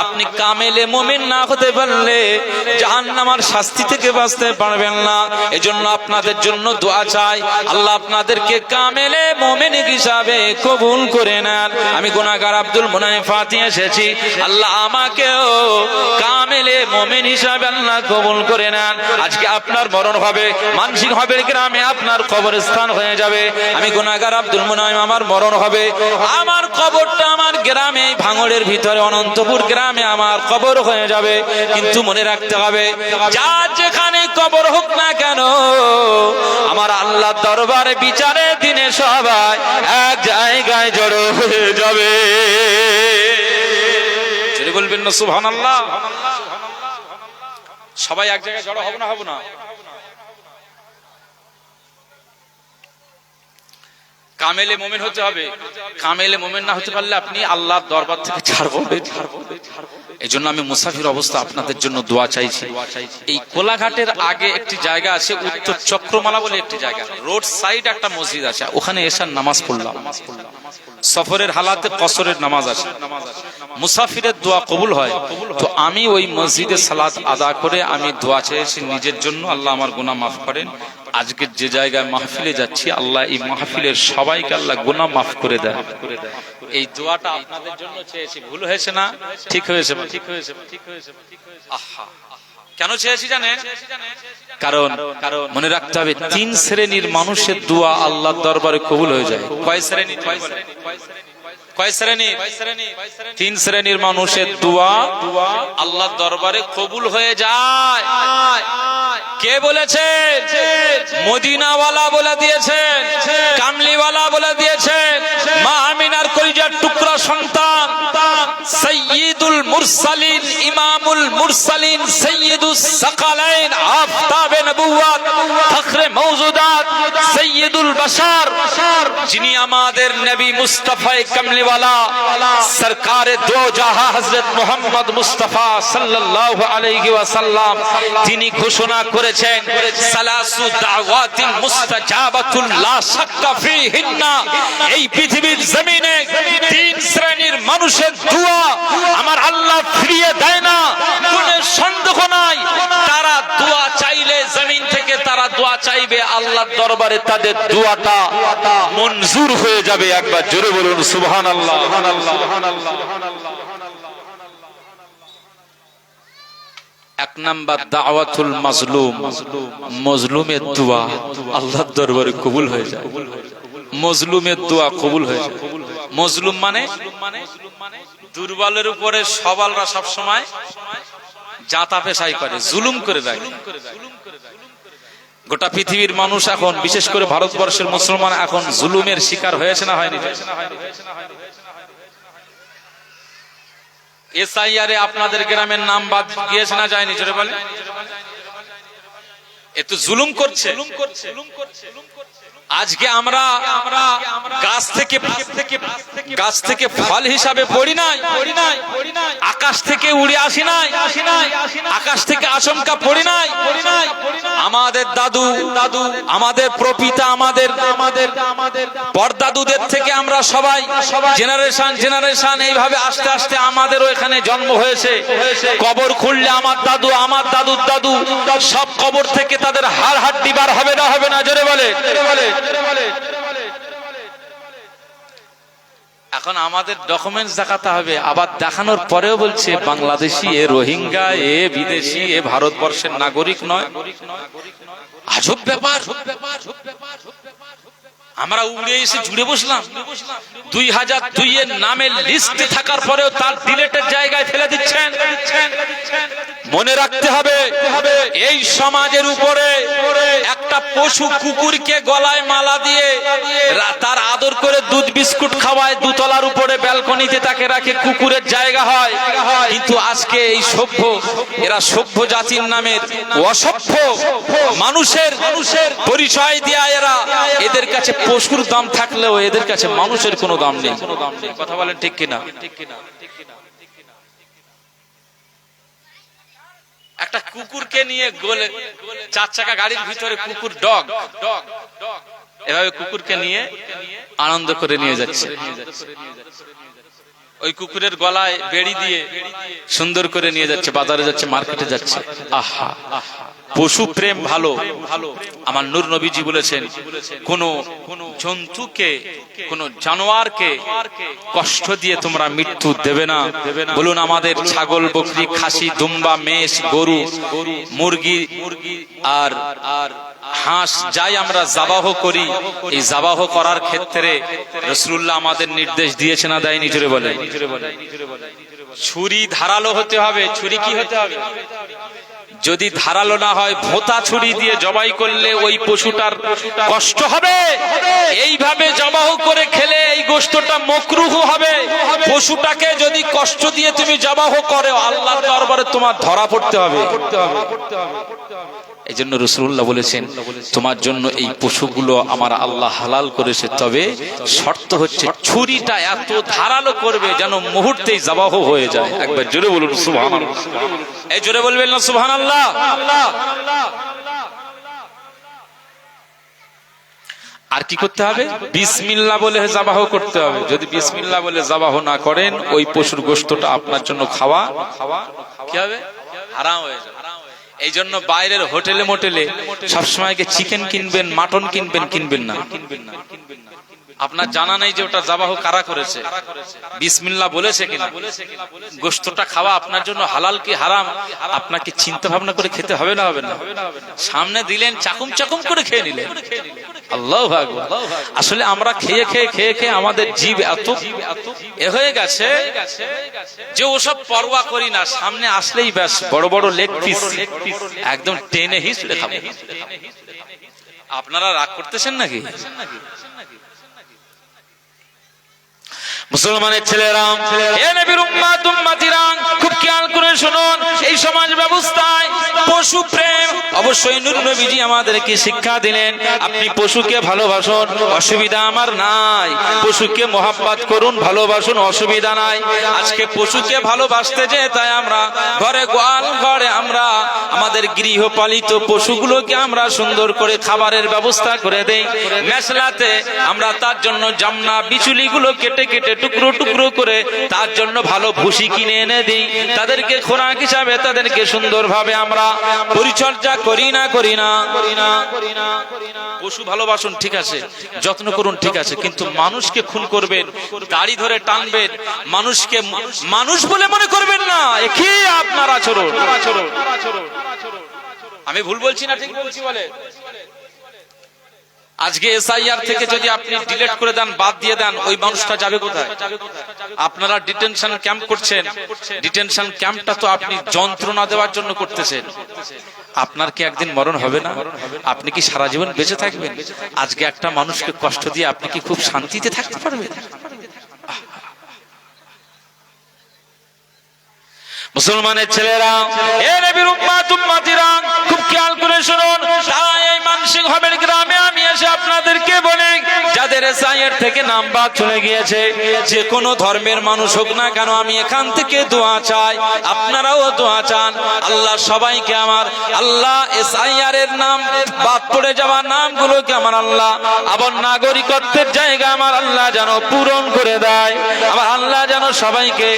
আপনি কামেলে মুমিন না হতে পারলে জাহান্নামের শাস্তি থেকে বাঁচতে পারবেন না। এজন্য আপনাদের জন্য দোয়া চাই, আল্লাহ আপনাদেরকে কামেলে মুমিন হিসাবে কবুল করে নেন। আমি গুনাহগার আব্দুল মুনাইম ফাতি এসেছি, আল্লাহ আমাকেও কামেলে মুমিন হিসাবে আল্লাহ কবুল করে নেন। আজকে আপনার মরণ হবে, মানসিক হবে গ্রামে আপনার কবরস্থান হয়ে যাবে। আমি গুনাহগার আব্দুল মুনাইম, আমার মরণ হবে, আমার কবরটা আমার গ্রামে ভাঙড়ের ভিতরে অনন্তপুর গ্রামে আমার কবর হয়ে যাবে। কিন্তু মনে রাখতে হবে, যার যেখানে কবর হোক না কেন, আমার আল্লাহ দরবারে বিচারের দিনে সবাই এক জায়গায় জড়ো হয়ে যাবে। যদি বলবেন না সুবহানাল্লাহ? সবাই এক জায়গায় জড়ো হব না? হব না? কামেলে মুমিন হতে হবে। কামেলে মুমিন না হতে পারলে আপনি আল্লাহর দরবার থেকে ছাড়বো। এজন্য আমি মুসাফির অবস্থা আপনাদের জন্য দোয়া চাইছি। এই কোলাঘাটের আগে একটি জায়গা আছে, উত্তর চক্রমালা বলে একটি জায়গা, রোড সাইড একটা মসজিদ আছে, ওখানে এসার নামাজ পড়লাম। সফরের হালাতে কসরের নামাজ আছে, মুসাফিরের দোয়া কবুল হয়। তো আমি ওই মসজিদে সালাত আদা করে আমি দোয়া চেয়েছি নিজের জন্য, আল্লাহ আমার গুনাহ মাফ করেন। আজকে যে জায়গায় মাহফিলে যাচ্ছি, আল্লাহ এই মাহফিলের সবাইকে আল্লাহ গুনাহ মাফ করে দেয়। এই দোয়াটা আপনাদের জন্য চেয়েছি। ভুল হয়েছে না? ঠিক হয়েছে? ঠিক হয়েছে? ঠিক হয়েছে? আহা, কেন চেয়েছি জানেন? কারণ মনে রাখতে হবে 3 শ্রেণীর মানুষের দোয়া আল্লাহর দরবারে কবুল হয়ে যায়। কয় শ্রেণী? কয় শ্রেণী? 3 শ্রেণীর মানুষের দোয়া আল্লাহর দরবারে কবুল হয়ে যায়। কে বলেছেন? মদিনাওয়ালা বলে দিয়েছেন, কামলিওয়ালা বলে দিয়েছেন, মা আমিনার কলিজার টুকরা সন্তান, সাইয়্যিদুল মুরসালিন, ইমামুল মুরসালিন, সাইয়্যিদুস সাকালাইন, আফতাবে নবুওয়াত, ফখরে মওজুদাত, সৈয়দুল বাশার, যিনি আমাদের নবী মুস্তাফা কামলিওয়ালা সরকারে দো জাহাঁ হযরত মুহাম্মদ মুস্তাফা সাল্লাল্লাহু আলাইহি ওয়াসাল্লাম, তিনি ঘোষণা করেছেন সালাসু দাওয়াতিন মুস্তাজাবাতুল লা শাক্কা ফিহিন্না, এই পৃথিবীর জমিনে তিন শ্রেণীর মানুষের দোয়া আমার আল্লাহ ফিরিয়ে দেয় না, কোনো সন্দেহ নাই। তারা দোয়া চাইলে জমিন থেকে তারা দোয়া চাইবে, আল্লাহর দরবারে তাদের দোয়াটা মঞ্জুর হয়ে যাবে। একবার জোরে বলুন সুবহানাল্লাহ। এক নাম্বার দাওয়াতুল মাজলুম, মজলুমের দোয়া আল্লাহর দরবারে কবুল হয়ে যায়। মজলুমের দোয়া কবুল হয়ে যায়। মজলুম মানে দুর্বলের উপরে সবলরা সব সময় জাতা পেশাই করে, জুলুম করে দেয়। গোটা পৃথিবীর মানুষ এখন, বিশেষ করে ভারতবর্ষের মুসলমান এখন জুলুমের শিকার হয়েছে না হয়নি? এসআইআর এ আপনাদের গ্রামের নাম বাদ গিয়েছে না যায়নি? জোরে বলে। এত জুলুম করছে। আজকে আমরা গাছ থেকে ফল হিসাবে পড়ি নাই, আকাশ থেকে উড়ে আসি নাই, আকাশ থেকে আচমকা পড়ি নাই। আমাদের দাদু, আমাদের প্রপিতা, আমাদের পরদাদুদের থেকে আমরা সবাই জেনারেশন এইভাবে আস্তে আস্তে আমাদেরও এখানে জন্ম হয়েছে। কবর খুললে আমার দাদু, আমার দাদুর দাদু সব কবর থেকে তাদের হাড় হাড্ডি বার হবে না, হবে না? জোরে বলে। এখন আমাদের ডকুমেন্টস দেখাতে হবে, আবার দেখানোর পরেও বলছে বাংলাদেশি, এ রোহিঙ্গা, এ বিদেশি, এ ভারতবর্ষের নাগরিক নয়। আজব ব্যাপার। আমরা উড়ে এসে জুড়ে বসলাম। 2002 এর নামের লিস্টে থাকার পরেও তার ডিলেটের জায়গায় ফেলে দিচ্ছেন। মনে রাখতে হবে, এই সমাজের উপরে একটা পশু কুকুরকে গলায় মালা দিয়ে তার আদর করে দুধ বিস্কুট খাওয়ায়, দুতলার উপরে ব্যালকনিতে তাকে রাখে, কুকুরের জায়গা হয়। কিন্তু আজকে এই সভ্য, এরা সভ্য জাতির নামের অসভ্য মানুষের পরিচয় দেয়া এরা, এদের কাছে পশুর দাম থাকলেও এদের কাছে মানুষের কোনো দাম নেই। কথা বলেন ঠিক কিনা? একটা কুকুরকে নিয়ে গোলে 4 চাকা গাড়ির ভিতরে কুকুর, ডগ এভাবে কুকুরকে নিয়ে আনন্দ করে নিয়ে যাচ্ছে। ওই কুকুরের গলায় বেড়ি দিয়ে সুন্দর করে নিয়ে যাচ্ছে, বাজারে যাচ্ছে, মার্কেটে যাচ্ছে। আহা, পশু প্রেম ভালো। আমার নূর নবীজি বলেছেন, কোন জন্তুকে, কোন জানোয়ারকে কষ্ট দিয়ে তোমরা মৃত্যু দেবে না। বলুন, আমাদের ছাগল, বকরি, খাসি, দুম্বা, মেষ, গরু, মুরগি আর হাঁস যাই আমরা জাবাহ করি, এই জাবাহ করার ক্ষেত্রে রাসূলুল্লাহ আমাদের নির্দেশ দিয়েছে না দেয়নি? জোরে বলে। ছুরি ধারালো হতে হবে। ছুরি কি হতে হবে? যদি ধারালো না হয়, ভোঁতা ছুরি দিয়ে জবাই করলে ওই পশুটার কষ্ট হবে। এইভাবে জবাহ করে খেলে এই গোশতটা মাকরুহ হবে। পশুটাকে যদি কষ্ট দিয়ে তুমি জবাহ করো, আল্লাহর দরবারে তোমার ধরা পড়তে হবে। এই জন্য রাসূলুল্লাহ বলেছেন, তোমার জন্য এই পশুগুলো আমার আল্লাহ হালাল করেছে, তবে শর্ত হচ্ছে ছুরিটা এত ধারালো করবে যেন মুহূর্তেই জবাহ হয়ে যায়। একবার জোরে বলুন সুবহানাল্লাহ। এই জোরে বলবেন না সুবহানাল্লাহ? আর কি করতে হবে? বিসমিল্লাহ বলে জবাহ করতে হবে। যদি বিসমিল্লাহ বলে জবাহ না করেন, ওই পশুর গোশতটা আপনার জন্য খাওয়া কি হবে? হারাম হয়ে যাবে। এই জন্য বাইরের হোটেলে মোটেলে সবসময় চিকেন কিনবেন, মাটন কিনবেন না। আপনার জানা নেই যে ওটা জবাহ কারা করেছে, বিসমিল্লাহ বলেছে কিনা। গোশতটা খাওয়া আপনার জন্য হালাল কি হারাম আপনাকে চিন্তা ভাবনা করে খেতে হবে না? হবে না? সামনে দিলেন, চাকুম চাকুম করে খেয়ে নিলেন। আল্লাহু আকবার। আসলে আমরা খেয়ে খেয়ে আমাদের জীব এত এ হয়ে গেছে যে ওসব পরোয়া করি না। সামনে আসলেই ব্যাস বড় বড় লেগ পিস একদম টেনে হিঁচড়ে খাবো। আপনারা রাগ করতেছেন নাকি? মুসলমানের ছেলেরা, হে নবীর উম্মত উম্মতিরা, খুব খেয়াল করে শুনুন। এই সমাজ ব্যবস্থায় পশু প্রেম অবশ্যই নূর নবীজি আমাদেরকে শিক্ষা দিলেন, আপনি পশুকে ভালোবাসুন, অসুবিধা আমার নাই, পশুকে মোহাব্বত করুন, ভালোবাসুন, অসুবিধা নাই। আজকে পশুকে ভালোবাসতে যে তাই আমরা ঘরে গোয়াল ঘরে আমরা আমাদের গৃহপালিত পশুগুলোকে আমরা সুন্দর করে খাবারের ব্যবস্থা করে দেই। মেশলাতে আমরা তার জন্য জামনা বিচুলিগুলো কেটে কেটে টুকরো টুকরো করে তার জন্য ভালো ভুসি কিনে এনে দিই, তাদেরকে খোরাক হিসাবে তাদেরকে সুন্দরভাবে আমরা পরিচর্যা করি না। পশু ভালোবাসুন ঠিক আছে, যত্ন করুন ঠিক আছে, কিন্তু মানুষকে খুন করবেন, দাড়ি ধরে টানবেন, মানুষকে মানুষ বলে মনে করবেন না, কি আপনার আচরণ। আমি ভুল বলছি না ঠিক বলছি বলে? আজকে এসআইআর থেকে যদি আপনি ডিলিট করে দেন, বাদ দিয়ে দেন, ওই মানুষটা যাবে কোথায়? আপনারা ডিটেনশন ক্যাম্প করছেন, ডিটেনশন ক্যাম্পটা তো আপনি যন্ত্রণা দেওয়ার জন্য করতেছেন। আপনার কি একদিন মরণ হবে না? আপনি কি সারা জীবন বেঁচে থাকবেন? আজকে একটা মানুষকে কষ্ট দিয়ে আপনি কি খুব শান্তিতে থাকতে পারবেন? মুসলমানের ছেলেরা, এ নবীর উম্মত উম্মতিরা, খুব খেয়াল করে শুনুন। তাই এই মানসিংহবের গ্রামে আমি এসে আপনাদেরকে বলি, যাদের এসআইআর থেকে নাম বাদ চলে গিয়েছে, যে কোনো ধর্মের মানুষ হোক না কেন, আমি এখান থেকে দোয়া চাই, আপনারাও দোয়া চান। আল্লাহ সবাইকে আমার আল্লাহ এসআইআর এর নাম বাদ পড়ে যাওয়া নামগুলোকে আমার আল্লাহ আবার নাগরিকত্বের জায়গা আমার আল্লাহ যেন পূরণ করে দেয়। আমার আল্লাহ যেন সবাইকে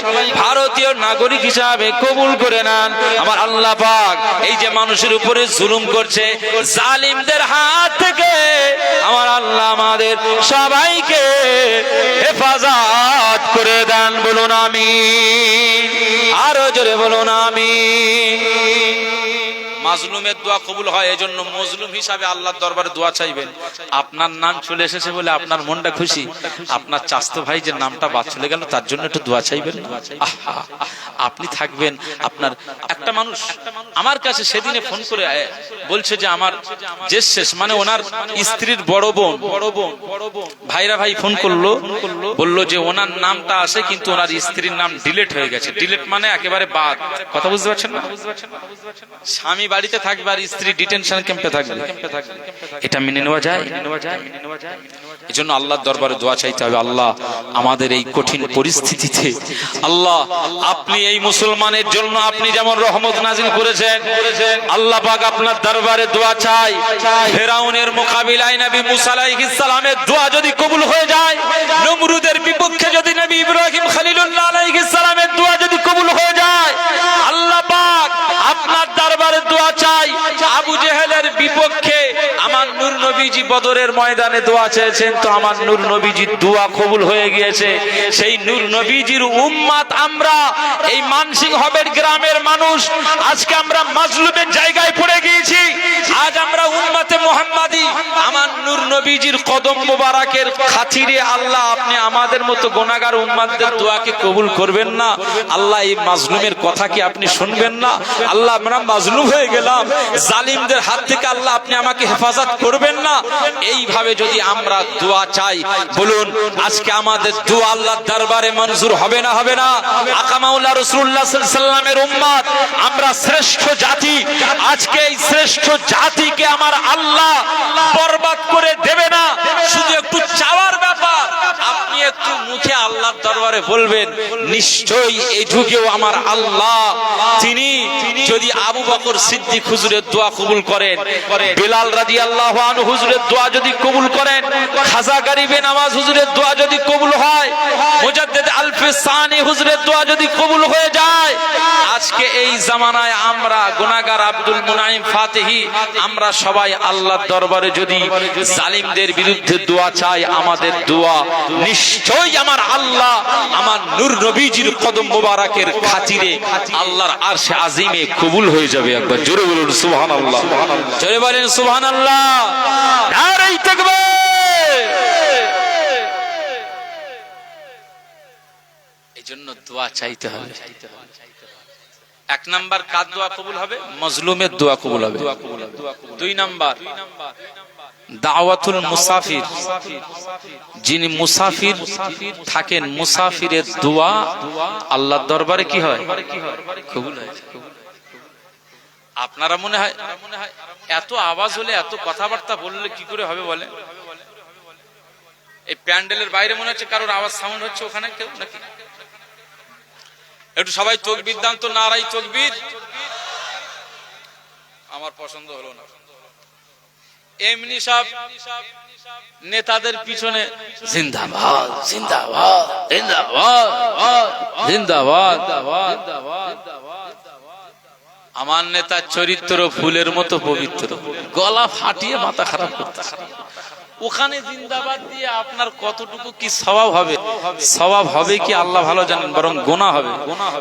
ভারতীয় নাগরিক হিসাবে কবুল করে নেন। আমার আল্লাহ পাক এই যে মানুষের উপরে জুলুম করছে, জালিমদের হাত থেকে আমার আল্লাহ আমাদের সবাইকে হেফাজত করে দেন। বলুন আমিন, আরো জোরে বলুন আমিন। মাজলুমের দোয়া কবুল হয়, এজন্য মজলুম হিসাবে আল্লাহর দরবারে দোয়া চাইবেন। আপনার নাম চলে এসেছে বলে আপনার মনটা খুশি, আপনার চাস্তো ভাই যে নামটা বাদ চলে গেল তার জন্য একটু দোয়া চাইবেন। আপনি থাকবেন। আপনার একটা মানুষ আমার কাছে সেদিনে ফোন করে বলছে যে আমার যে শেষ মানে ওনার স্ত্রীর বড় বোন ভাইরা ভাই ফোন করলো, বললো যে ওনার নামটা আসে কিন্তু ওনার স্ত্রীর নাম ডিলিট হয়ে গেছে। ডিলিট মানে একেবারে বাদ, কথা বুঝতে পারছেন না? স্বামী বাড়িতে থাকবে আর স্ত্রী ডিটেনশন ক্যাম্পে থাকবে, এটা মেনে নেওয়া যায়? এজন্য আল্লাহর দরবারে দোয়া চাইতে হবে, আল্লাহ আমাদের এই কঠিন পরিস্থিতিতে আল্লাহ আপনি এই মুসলমানের জন্য আপনি যেমন রহমত নাজিল করেছেন, আল্লাহ পাক আপনার দরবারে দোয়া চাই, ফেরাউনের মোকাবিলায় নবী মুসা আলাইহিস সালামের দোয়া যদি কবুল হয়ে যায়, নমরুদের বিপক্ষে যদি নবী ইব্রাহিম খলিলুল্লাহ আলাইহিস সালামের দোয়া যদি কবুল হয়ে যায়, আল্লাহ পাক আপনার দরবারে দোয়া চাই, আবু জেহেলের বিপক্ষে আমার নূর নবীজি বদরের ময়দানে দোয়া চেয়েছেন, তো আমার নূর নবীজির দোয়া কবুল হয়ে গিয়েছে। সেই নূর নবীজির উম্মত আমরা, এই মানসিংহবের গ্রামের মানুষ, আজকে আমরা মাজলুমের জায়গায় পড়ে গিয়েছি। আজ আমরা উম্মতে মুহাম্মাদি আমার নূর নবীজির কদম মোবারকের খাতিরে আল্লাহ আপনি আমাদের মতো গুনাহগার উম্মতদের দোয়াকে কবুল করবেন না? আল্লাহ এই মাজলুমের কথা কি আপনি শুনবেন না? আল্লাহ আমরা মাজলুম হয়ে গেলাম, জালিমদের হাত থেকে আল্লাহ আপনি আমাকে হেফাজত করবেন না? এইভাবে যদি আমরা দোয়া চাই, বলুন আজকে আমাদের দোয়া আল্লাহর দরবারে মঞ্জুর হবে না? হবে না? আকা মাওলা রাসূলুল্লাহ সাল্লাল্লাহু আলাইহি ওয়াসাল্লামের উম্মত, আমরা শ্রেষ্ঠ জাতি, আজকে এই শ্রেষ্ঠ জাতিকে আমার আল্লাহ বরবাদ করে দেবে না। শুধু একটু চাওয়ার ব্যাপার, আপনি একটু মুখে আল্লাহর দরবারে বলবেন, নিশ্চয়ই এই যুগেও আমার আল্লাহ তিনি যদি আবু বকর সিদ্দিক হুজুরের দোয়া কবুল করেন, বেলাল রাদিয়াল্লাহু আনহু হুজুরের দোয়া যদি কবুল করেন, খাজা গরিবে নওয়াজ হুজুরের দোয়া যদি কবুল হয়, মুজাদ্দিদ আলফে সানি হুজুরের দোয়া যদি কবুল হয়ে যায়, আজকে এই জামানায় আমরা গুনাহগার আব্দুল মুনাইম ফাতিহি আমরা সবাই আল্লাহর দরবারে যদি জালিমদের বিরুদ্ধে দোয়া চাই, আমাদের দোয়া নিশ্চয়ই আমার আল্লাহ আমার নূর নবীজির কদম মোবারকের খাতিরে আল্লাহর আরশে আজিমে কবুল হয়ে যাবে। একবার জোরে বলুন সুবহানাল্লাহ, জোরে বলেন সুবহানাল্লাহ, নারে তাকবীর। এইজন্য দোয়া চাইতে হবে। এক নাম্বার কার দোয়া কবুল হবে? মাজলুমের দোয়া কবুল হবে। দুই নাম্বার দাওয়াতুল মুসাফির, যিনি মুসাফির থাকেন, মুসাফিরের দোয়া আল্লাহর দরবারে কি হয়? কবুল হয়। আপনারা মনে হয় এত আওয়াজ হলে, এত কথাবার্তা বললে কি করে হবে বলে? এই প্যান্ডেলের বাইরে মনে হচ্ছে কারোর আওয়াজ সাউন্ড হচ্ছে, ওখানে কেউ নাকি? একটু সবাই তাকবীর দান তো, নারাই তাকবীর। আমার পছন্দ হলো না। এমনি সব নেতাদের পিছনে জিন্দাবাদ জিন্দাবাদ জিন্দাবাদ জিন্দাবাদ। আমার নেতার চরিত্র ফুলের মতো পবিত্র, গলা ফাটিয়ে মাথা খারাপ করতেছে। ওখানে জিন্দাবাদ দিয়ে আপনার কতটুকু কি স্বভাব হবে? স্বভাব হবে কি আল্লাহ ভালো জানেন, বরং গুনাহ হবে।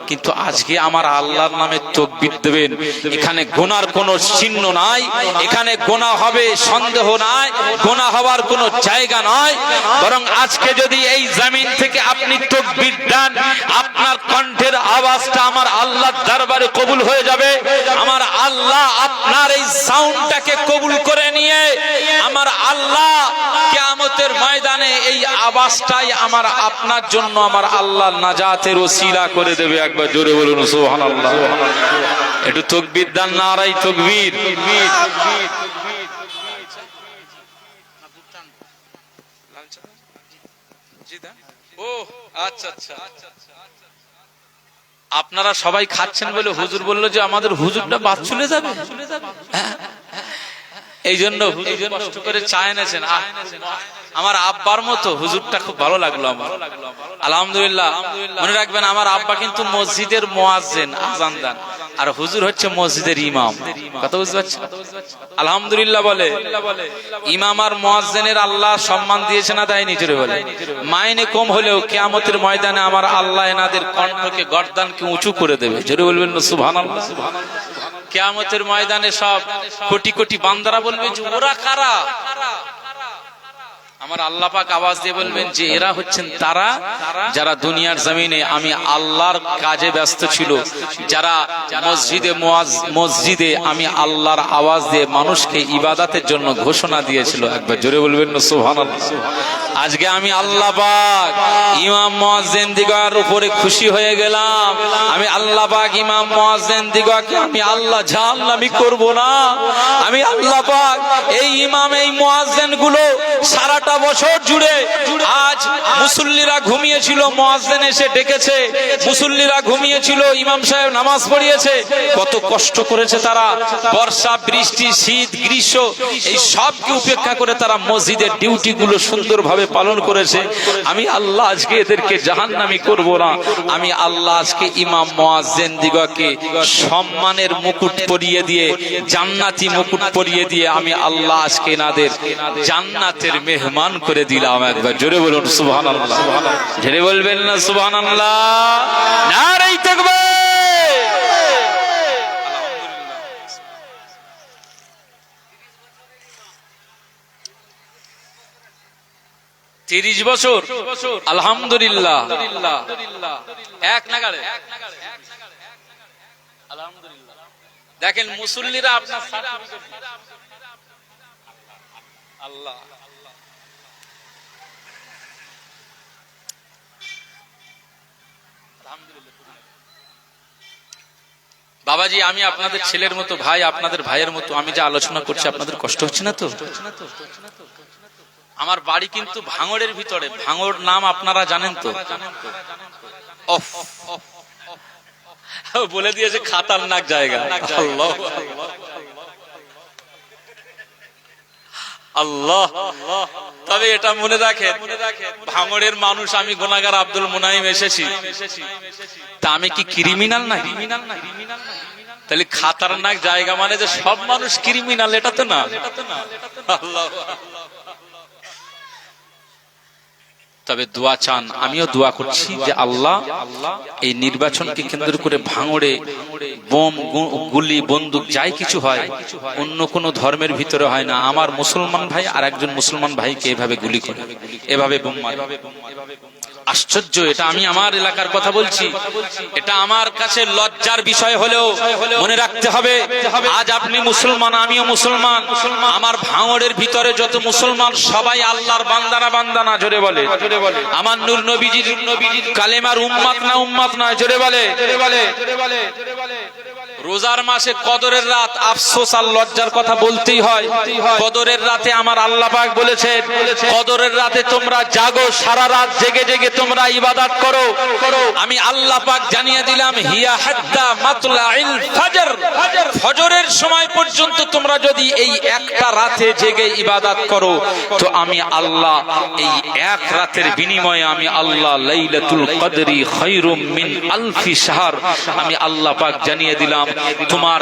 কিন্তু আজকে আমার আল্লাহর নামে তাকবীর দেবেন, এখানে গুনার কোনো চিহ্ন নাই, এখানে গুনাহ হবে সন্দেহ নাই, গুনাহ হওয়ার কোনো জায়গা নয়। বরং আজকে যদি এই জমিন থেকে আপনি তাকবীর দেন, আপনার কণ্ঠের আওয়াজটা আমার আল্লাহর দরবারে কবুল হয়ে যাবে। আমার আল্লাহ আপনার এই সাউন্ডটাকে কবুল করে নিয়ে আমার আল্লাহ কিয়ামতের ময়দানে এই আওয়াজটাই আমার আপনার জন্য আমার আল্লাহ নাজাতের ওসিলা করে দেবে। একবার জোরে বলুন সুবহানাল্লাহ। একটু তাকবীর দান, নারাই তাকবীর। ও আচ্ছা আচ্ছা, আপনারা সবাই খাচ্ছেন বলে হুজুর বলল যে আমাদের হুজুরটা বাদ চলে যাবে, এই জন্য কষ্ট করে চা এনেছেন। আমার আব্বার মতো হুজুরটা খুব ভালো লাগলো আমার, আলহামদুলিল্লাহ। মনে রাখবেন আমার আব্বা কিন্তু মসজিদের মুয়াজ্জিন, আযান দেন, আর হুজুর হচ্ছে মসজিদের ইমাম। কথা বুঝতে পারছেন? আলহামদুলিল্লাহ বলে। ইমাম আর মুয়াজ্জিনের আল্লাহ সম্মান দিয়েছে না দেয়নি? জোরে বলে। মাইনে কম হলেও কিয়ামতের ময়দানে আমার আল্লাহ এনাদের কণ্ঠকে গর্দানকে উঁচু করে দেবে। জোরে বলবেন না সুবহানাল্লাহ। কিয়ামতের ময়দানে সব কোটি কোটি বান্দারা বলবে যে ওরা কারা? আমার আল্লাহ পাক আওয়াজ দিয়ে বলবেন যে এরা হচ্ছেন তারা যারা দুনিয়ার জমিনে আমি আল্লাহর কাজে ব্যস্ত ছিল, যারা মসজিদে আমি আল্লাহর আওয়াজ দিয়ে মানুষকে ইবাদতের জন্য ঘোষণা দিয়েছিল। একবার জোরে বলবেন না সুবহানাল্লাহ। আজকে আমি আল্লাহ পাক ইমাম মুয়াজ্জিন দিগর উপরে খুশি হয়ে গেলাম। আমি আল্লাহ পাক ইমাম মুয়াজ্জিন দিগকে আমি আল্লাহ জাহান্নামী করব না। আমি আল্লাহ পাক এই ইমাম এই মুয়াজ্জিন গুলো সারাটা বছর জুড়ে, আজ মুসল্লিরা ঘুমিয়েছিল, মুয়াজ্জিন এসে ডেকেছে, মুসল্লিরা ঘুমিয়েছিল, ইমাম সাহেব নামাজ পড়িয়েছে, কত কষ্ট করেছে তারা। বর্ষা বৃষ্টি শীত গ্রীষ্ম এই সবকে উপেক্ষা করে তারা মসজিদের ডিউটি গুলো সুন্দরভাবে পালন করেছে। আমি আল্লাহ আজকে এদেরকে জাহান্নামী করব না। আমি আল্লাহ আজকে ইমাম মুয়াজ্জিন দিগকে সম্মানের মুকুট পরিয়ে দিয়ে, জান্নাতি মুকুট পরিয়ে দিয়ে আমি আল্লাহ আজকে এনাদের জান্নাতের মেহমান করে দিলাম। একবার জোরে বলুন সুবহানাল্লাহ। জোরে বলবেন না সুবহানাল্লাহ? নারে তাকবীর। 30 বছর আলহামদুলিল্লাহ, এক নাগাড়ে আলহামদুলিল্লাহ। দেখেন মুসল্লিরা আপনার আল্লাহ বাবাজি, আমি আপনাদের ছেলের মতো ভাই, আপনাদের ভাইয়ের মতো। আমি যা আলোচনা করছি আপনাদের কষ্ট হচ্ছে না তো? আমার বাড়ি কিন্তু ভাঙড়ের ভিতরে। ভাঙড় নাম আপনারা জানেন তো? বলে দিয়েছে খাতারনাক জায়গা। আল্লাহ আল্লাহ। তবে এটা মনে রাখেন, ভাঙড়ের মানুষ আমি গুনাহগার আব্দুল মুনাইম এসেছি, তা আমি কি ক্রিমিনাল না? তাহলে খাতারনাক জায়গা মানে যে সব মানুষ ক্রিমিনাল এটা তো না। আল্লাহ। তবে দোয়া চান, আমিও দোয়া করছি যে আল্লাহ এই নির্বাচনকে কেন্দ্র করে ভাঙড়ে বোম গুলি বন্দুক যাই কিছু হয় অন্য কোন ধর্মের ভিতরে হয় না। আমার মুসলমান ভাই আর একজন মুসলমান ভাইকে এভাবে গুলি করে, এভাবে বোম মারে। আশ্চর্য। এটা আমি আমার এলাকার কথা বলছি, এটা আমার কাছে লজ্জার বিষয় হলেও মনে রাখতে হবে আজ আপনি মুসলমান, আমিও মুসলমান। আমার ভাঙড়ের ভিতরে যত মুসলমান সবাই আল্লাহর বান্দানা বান্দানা। জোরে বলে। আমার নূর নবীজির কালেমার উম্মত না উম্মত নয়? জোরে বলে। রোজার মাসে কদরের রাত, আফসোস আর লজ্জার কথা বলতেই হয়। কদরের রাতে আমার আল্লাহ পাক বলেছেন, কদরের রাতে তোমরা জাগো, সারা রাত জেগে জেগে তোমরা ইবাদত করো। আমি আল্লাহ পাক জানিয়ে দিলাম, হিয়া হাত্তা মাতলাইল ফজর, ফজরের সময় পর্যন্ত তোমরা যদি এই একটা রাতে জেগে ইবাদত করো, তো আমি আল্লাহ এই এক রাতের বিনিময়ে আমি আল্লাহ লাইলাতুল কদরি খায়রুম মিন আলফি শাহর, আমি আল্লাহ পাক জানিয়ে দিলাম তোমার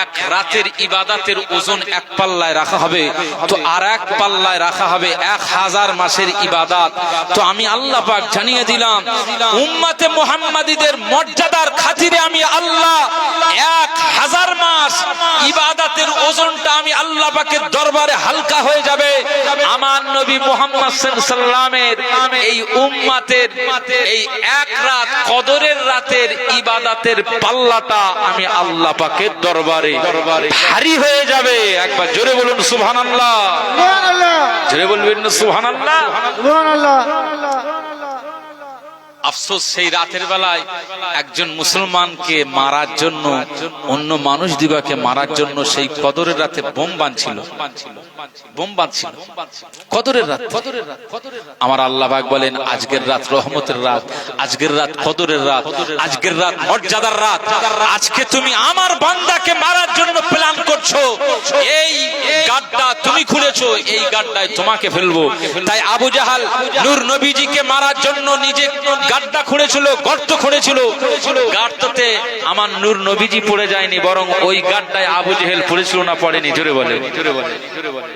এক রাতের ইবাদতের ওজন এক পাল্লায় রাখা হবে, তো আর এক পাল্লায় রাখা হবে 1000 মাসের ইবাদত। তো আমি আল্লাহ পাক জানিয়ে দিলাম উম্মতে মুহাম্মাদীদের মর্যাদার খাতিরে আমি আল্লাহ 1000 মাস ইবাদতের ওজনটা আমি আল্লাহ পাকের দরবারে হালকা হয়ে যাবে। আমার নবী মুহাম্মদ সাল্লাল্লাহু আলাইহি ওয়াসাল্লামের এই উম্মতের এই এক রাত কদরের রাতের ইবাদতের পাল্লাটা আমি আল্লাহ পাকের দরবারে ভারী হয়ে যাবে। একবার জোরে বলুন সুবহানাল্লাহ, সুবহানাল্লাহ, জোরে বলবেন না সুবহানাল্লাহ, সুবহানাল্লাহ। আফসোস, সেই রাতের বেলায় একজন মুসলমানকে মারার জন্য, অন্য মানুষ দিবাকে মারার জন্য সেই কদরের রাতে বোম বাঁধছিল, বোম বাঁধছিল কদরের রাত। আমার আল্লাহ পাক বলেন আজকের রাত রহমতের রাত, আজকের রাত কদরের রাত, আজকের রাত মর্যাদার রাত। আজকে তুমি আমার বান্দাকে মারার জন্য প্ল্যান করছো, এই গাড্ডা তুমি খুলেছো, এই গাড্ডায় তোমাকে ফেলবো। তাই আবু জাহাল নূর নবীজিকে মারার জন্য নিজে গাড্ডা খুঁড়েছিল, গর্ত খুঁড়েছিল, গর্ততে আমার নূর নবীজি পড়ে যায়নি, বরং ওই গাড্ডায় আবু জেহেল পড়েছিল না পড়েনি? জোরে বলে, জোরে বলে, জোরে বলে।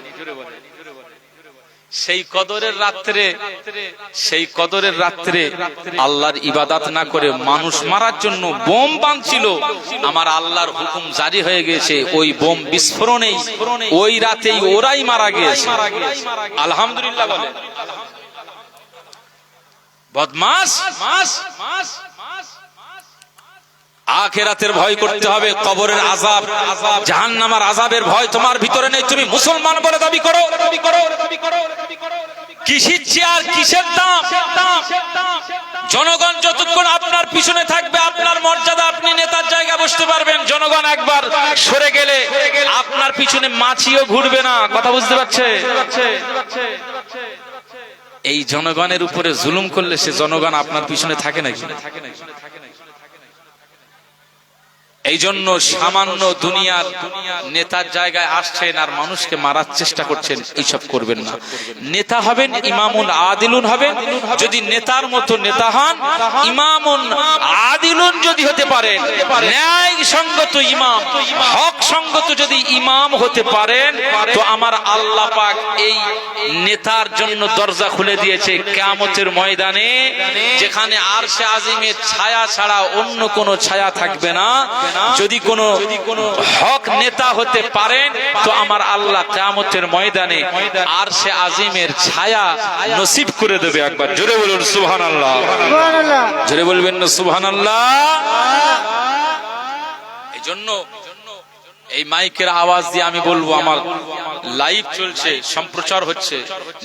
সেই কদরের রাত্রে, সেই কদরের রাত্রে আল্লাহর ইবাদত না করে মানুষ মারার জন্য বোম বাঁধছিল। আমার আল্লাহর হুকুম জারি হয়ে গেছে, ওই বোম বিস্ফোরণেই ওই রাতেই ওরাই মারা গিয়েছে। আলহামদুলিল্লাহ বলে। বদমাস, আখিরাতের ভয় করতে হবে, কবরের আযাব, জাহান্নামের আযাবের ভয় তোমার ভিতরে নেই। তুমি মুসলমান বলে দাবি করো, কিসের চেয়ার, কিসের দাম? জনগণ যতক্ষণ আপনার পিছনে থাকবে আপনার মর্যাদা, আপনি নেতার জায়গায় বসতে পারবেন। জনগণ একবার সরে গেলে আপনার পিছনে মাছিও ঘুরবে না। কথা বুঝতে পারছে? এই জনগণের উপরে জুলুম করলে সে জনগণ আপনার পিছনে থাকে নাকি? এই জন্য সামান্য দুনিয়ার নেতার জায়গায় আসছেন আর মানুষকে মারার চেষ্টা করছেন, এইসব করবেন না। নেতা হবেন ইমামুন আদিলুন হবেন, যদি নেতার মতো নেতা হন, ইমামুন আদিলুন যদি হতে পারেন, ন্যায় সঙ্গত ইমাম, হক সঙ্গত যদি ইমাম হতে পারেন, তো আমার আল্লাহ পাক এই নেতার জন্য দরজা খুলে দিয়েছে কিয়ামতের ময়দানে, যেখানে আরশে আজিমের ছায়া ছাড়া অন্য কোনো ছায়া থাকবে না। যদি কোনো হক নেতা হতে পারেন, তো আমার আল্লাহ কিয়ামতের ময়দানে আরশে আজিমের ছায়া নসিব করে দেবে। একবার জোরে বলুন সুবহানাল্লাহ, সুবহানাল্লাহ, জোরে বলবেন না সুবহানাল্লাহ। এই জন্য এই মাইকের আওয়াজ দিয়ে আমি বলবো, আমার লাইভ চলছে, সম্প্রচার হচ্ছে,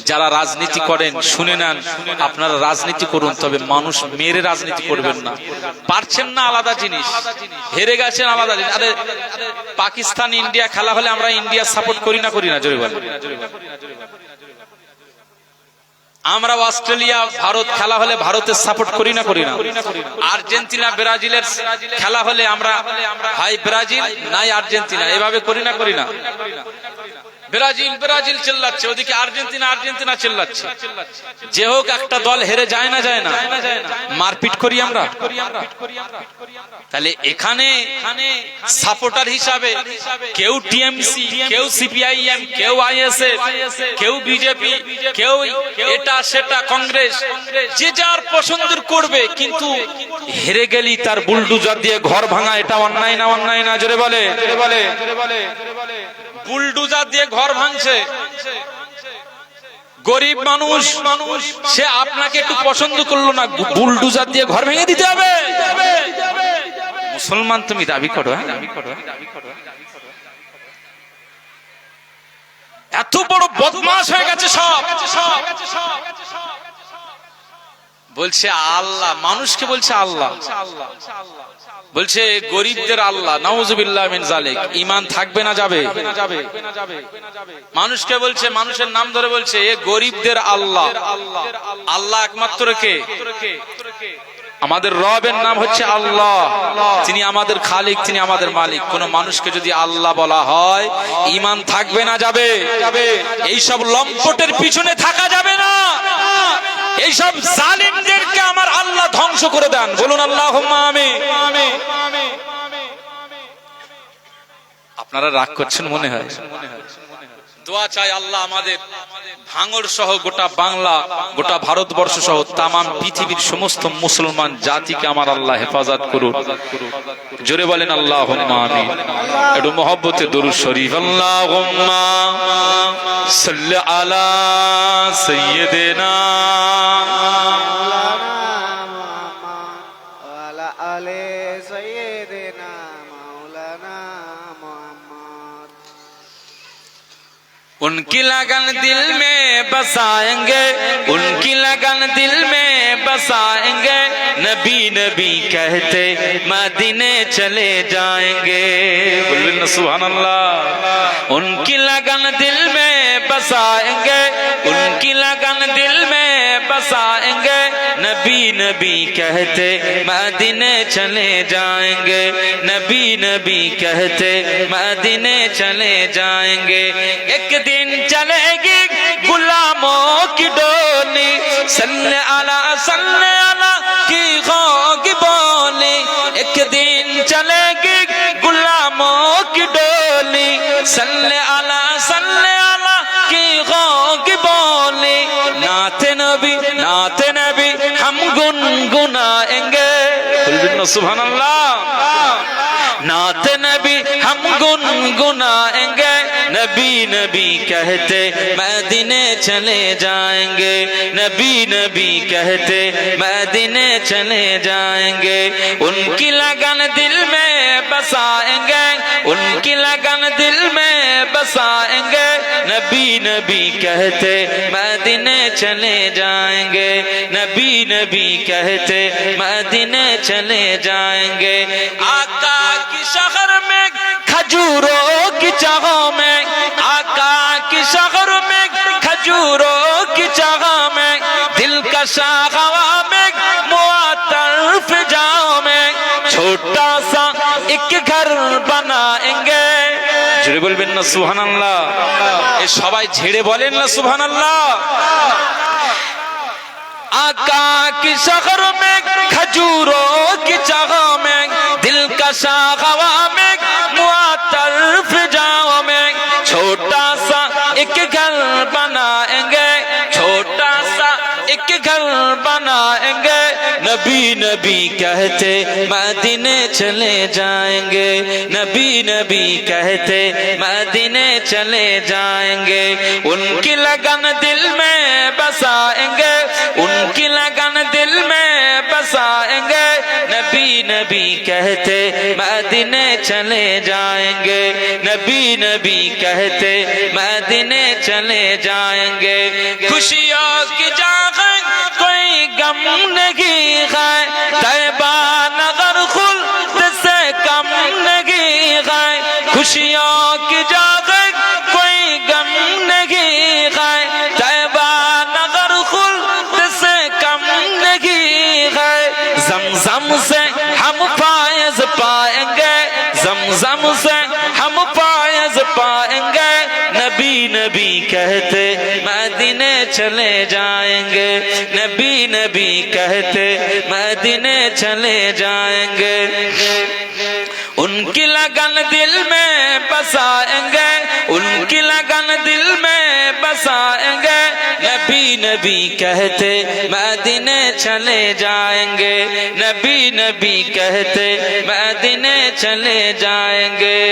যারা রাজনীতি করেন শুনে নেন, আপনারা রাজনীতি করুন, তবে মানুষ মেরে রাজনীতি করবেন না। পারছেন না আলাদা জিনিস, হেরে গেছেন আলাদা জিনিস। আরে পাকিস্তান ইন্ডিয়া খেলা হলে আমরা ইন্ডিয়া সাপোর্ট করি না, করি না? জোরে বলেন। আমরা অস্ট্রেলিয়া ভারত খেলা হলে ভারতের সাপোর্ট করি না, করি না? আর্জেন্টিনা ব্রাজিলের খেলা হলে আমরা হাই ব্রাজিল নাই আর্জেন্টিনা, এভাবে করি না, করি না? ব্রাজিল ব্রাজিল চিল্লাচ্ছে, ওদিকে আর্জেন্টিনা আর্জেন্টিনা চিল্লাচ্ছে। যে হোক একটা দল হেরে যায় না, যায় না? মারপিট করি আমরা। তাহলে এখানে সাপোর্টার হিসাবে কেউ টিএমসি, কেউ সিপিআইএম, কেউ আইএসএফ, কেউ বিজেপি, কেউ এটা সেটা কংগ্রেস, যে যার পছন্দের করবে, কিন্তু হেরে গেলি তার বুলডুজার দিয়ে ঘর ভাঙা, এটা অন্যায় না? অন্যায় না? জোরে বলে, জোরে বলে, জোরে বলে। বুলডুজার দিয়ে ঘর ভাঙছে, গরিব মানুষ, সে আপনাকে একটু পছন্দ করলো না, বুলডুজার দিয়ে ঘর ভেঙে দিতে হবে। মুসলমান তুমি দাবি করো, এত বড় বদমাশ হয়ে গেছে সব। বলছে আল্লাহ, মানুষকে বলছে আল্লাহ, বলছে গরিবদের আল্লাহ। নাউজুবিল্লাহ মিন যালিক। ঈমান থাকবে না যাবে? মানুষকে বলছে, মানুষের নাম ধরে বলছে এ গরিবদের আল্লাহ। আল্লাহ একমাত্র কে? আমাদের রবের নাম হচ্ছে আল্লাহ। তিনি আমাদের খালিক, তিনি আমাদের মালিক। কোন মানুষকে যদি আল্লাহ বলা হয়, ঈমান থাকবে না যাবে? এইসব লম্পটের পিছনে থাকা যাবে না। এইসব জালিমদেরকে আমার আল্লাহ ধ্বংস করে দেন। বলুন আল্লাহুম্মা আমিন। আপনারা রাগ করছেন মনে হয়। দোয়া চাই আল্লাহ আমাদের ভাঙড় সহ গোটা বাংলা, গোটা ভারতবর্ষ সহ তামাম পৃথিবীর সমস্ত মুসলমান জাতিকে আমার আল্লাহ হেফাজত করুন। জোরে বলেন আল্লাহুম্মা আমিন। একটু মহব্বতে দরুদ শরীফ। আল্লাহুম্মা সাল্লি আলা সাইয়্যিদিনা ওয়ালা আলি সাইয়্যিদিনা মাওলানা মুহাম্মদ। उनकी लगन दिल में बसाएंगे, उनकी लगन दिल में बसाएंगे, नबी नबी कहते मदीने चले जाएंगे। बोलिए ना सुभान अल्लाह। उनकी लगन दिल में बसाएंगे, उनकी लगन दिल में बसाएंगे, नबी नबी कहते मदीने चले जाएंगे, नबी नबी कहते मदीने चले जाएंगे। एक दिन चलेगी गुलामों की डोली, सल्ले अला की होगी बोली। एक दिन चलेगी गुलामों की डोली, सल्ले अला की होगी बोली। नाते नबी हम गुनगुनाएंगे। सुभान अल्लाह। नाते नबी हम गुनगुनाएंगे, नबी नबी कहते मदीने चले जाएंगे, नबी नबी कहते मदीने चले जाएंगे। उनकी लगन दिल में बसाएंगे, उनकी लगन दिल में बसाएंगे, नबी नबी कहते मदीने चले जाएंगे, नबी नबी कहते मदीने चले जाएंगे। आका की शहर में खजूरों की चाहों में, आका की शहर में खजूरों की चाहों में, दिलकशा हवा में मुअत्तर फिजाओं में, छोटा सा एक घर बनाएंगे। ঝেড়ে বলবেন না সুবহানাল্লাহ। এই সবাই ঝেড়ে বলেন না সুবহানাল্লাহ। आका की शहर में खजूरों की चाहों में, दिलकशा हवा में मुअत्तर फिजाओं में, छोटा सा एक घर बनाएंगे, छोटा सा एक घर बनाएंगे, नबी नबी कहते मदीने चले जाएंगे, नबी नबी कहते मदीने चले जाएंगे। उनकी लगन दिल में बसाएंगे, उनकी लगन दिल में बसाएंगे, नबी नबी कहते मदीने चले जाएंगे, नबी नबी कहते मदीने चले जाएंगे। खुशियों की जागन कोई गम नहीं है, तैबा नगर खुल्द से कम नहीं है। खुशियों की जागन कोई गम नहीं है, तैबा नगर खुल्द से कम नहीं है। जमजम से हम फायज पाएंगे, जमजम से हम फायज पाएंगे, नबी नबी कहते मदीने चले जाएंगे, नबी नबी कहते मदीने चले जाएंगे। उनकी लगन दिल में बसाएंगे, उनकी लगन दिल में बसाएंगे, नबी नबी कहते मदीने चले जाएंगे, नबी नबी कहते मदीने चले जाएंगे।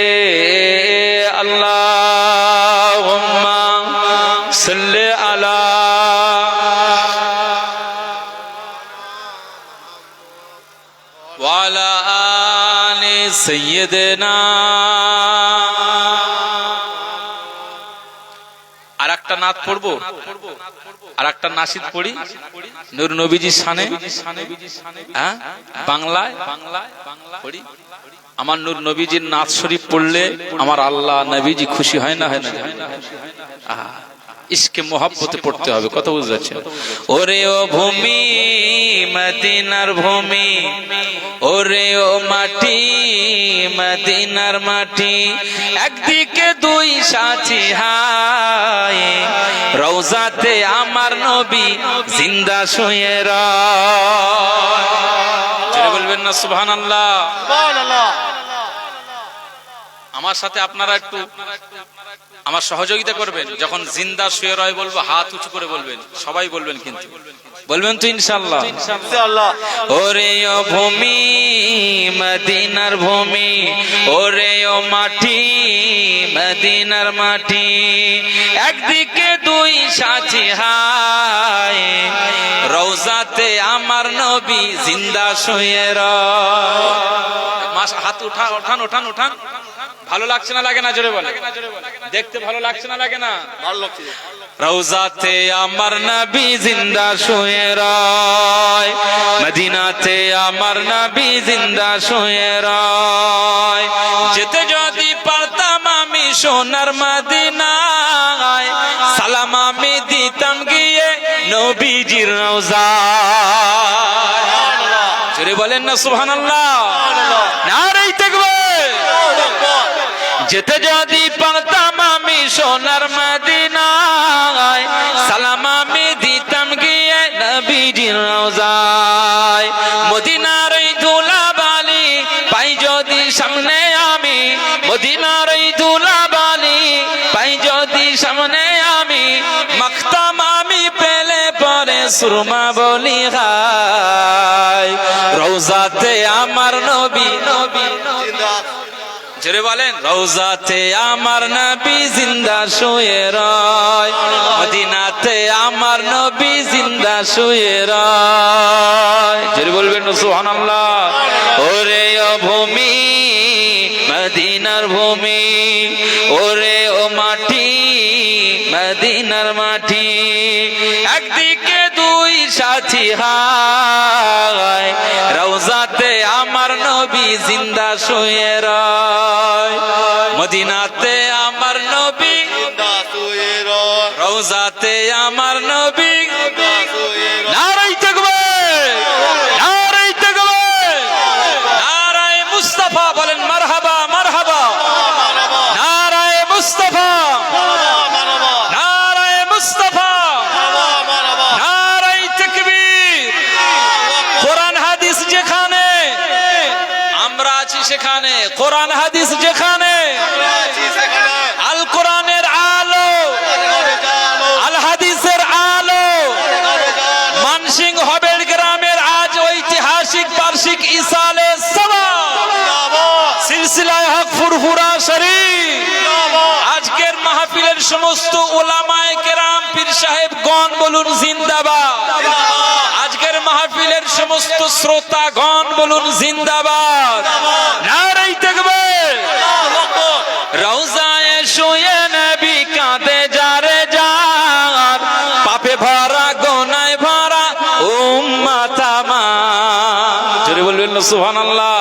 अल्लाहुम्मा सल्ले अला वाला आले सैयदना। একটা নাত পড়বো আর একটা নাসিদ পড়ি নূর নবীজির শানে, হ্যাঁ বাংলায় পড়ি। আমার নূর নবীজির নাত শরীফ পড়লে আমার আল্লাহ নবীজি খুশি হয় না, হয় না? ইসকে মোহাব্বতে পড়তে হবে, কথা বুঝতে পারছেন? ওরে ও ভূমি মদিনার ভূমি, ওরে ও মাটি মদিনার মাটি, একদিকে দুই সাথী হায়, রওজাতে আমার নবী জিন্দা শুয়ে রয়। বলবেন না সুবহানাল্লাহ? আমার সাথে আপনারা একটু আমার সহযোগিতা করবেন। যখন জিন্দা শুয়ে রয় বলবো হাত উঁচু করে বলবেন, সবাই বলবেন, কিন্তু বলবেন তো ইনশাআল্লাহ? ওরে ও ভূমি মদিনার ভূমি, ওরে ও মাটি মদিনার মাটি, একদিকে দুই সাথী হায়, রওজাতে আমার নবী জিন্দা শুয়ে রয়। হাত উঠান উঠান উঠান উঠান। ভালো লাগছে না লাগে না? জোরে বলে। দেখতে ভালো লাগছে না লাগে না? ভালো লাগছে। রওজাতে আমার নবী জিন্দা শুয়ে রয়, মদিনাতে আমার নবী জিন্দা শুয়ে রয়। যেতে যদি পারতাম আমি সোনার মদিনায়, সালাম আমি দিতাম গিয়ে নবীজির রওজায়। জোরে বলেন না সুবহানাল্লাহ? নারে তাকবীর। যেতে যদি পারতাম আমি সোনার মদিনায়, সালাম আমি দিতাম গিয়ে নবীজির রওজায়। মদিনার ওই ধুলাবালি পাই যদি সামনে আমি, মদিনার ওই ধুলাবালি পাই যদি সামনে আমি, মাখতাম আমি পেলে পরে সুরমা বলি খাই, রওজাতে আমার নবী জোরে বলেন। রওজাতে আমার নবী জিন্দা শুয়ে রয়, মদিনাতে আমার নবী জিন্দা শুয়ে রয়। জোরে বলবেন সুবহানাল্লাহ? ওরে ও ভূমি মদিনার ভূমি, ওরে ও মাটি মদিনার মাটি, একদিকে দুই সাথী হায়, রওজাতে আমার নবী জিন্দা শুয়ে রয়, মদিনাতে আমার নবী জিন্দা শুয়ে রয়, রওজাতে আমার নবী জিন্দা শুয়ে রয়। নারে তাকবীর, নারে তাকবীর, নারে মুস্তাফা বলেন মারহাবা মারহাবা, নারে মুস্তাফা, নারে মুস্তাফা, নারে তাকবীর। কোরআন হাদিস যেখানে আমরা আছি সেখানে, কোরআন হাদিস যেখানে, আল কোরআনের আলো, আল হাদিসের আলো, মানসিং হবেল গ্রামের আজ ঐতিহাসিক বার্ষিক ইসালে সওয়াব সিলসিলায়ে হক ফুরফুরা শরীফ। আজকের মাহফিলের সমস্ত উলামায়ে কেরাম পীর সাহেবগণ বলুন জিন্দাবাদ। আজকের মাহফিলের সমস্ত শ্রোতাগণ বলুন জিন্দাবাদ। নারে তাকবীর। রওজায়ে শুয়ে নবী কাঁদে যারে যার, পাপে ভরা গোনায় ভরা উম্মত আমার। জোরে বলবেন না সুবহানাল্লাহ?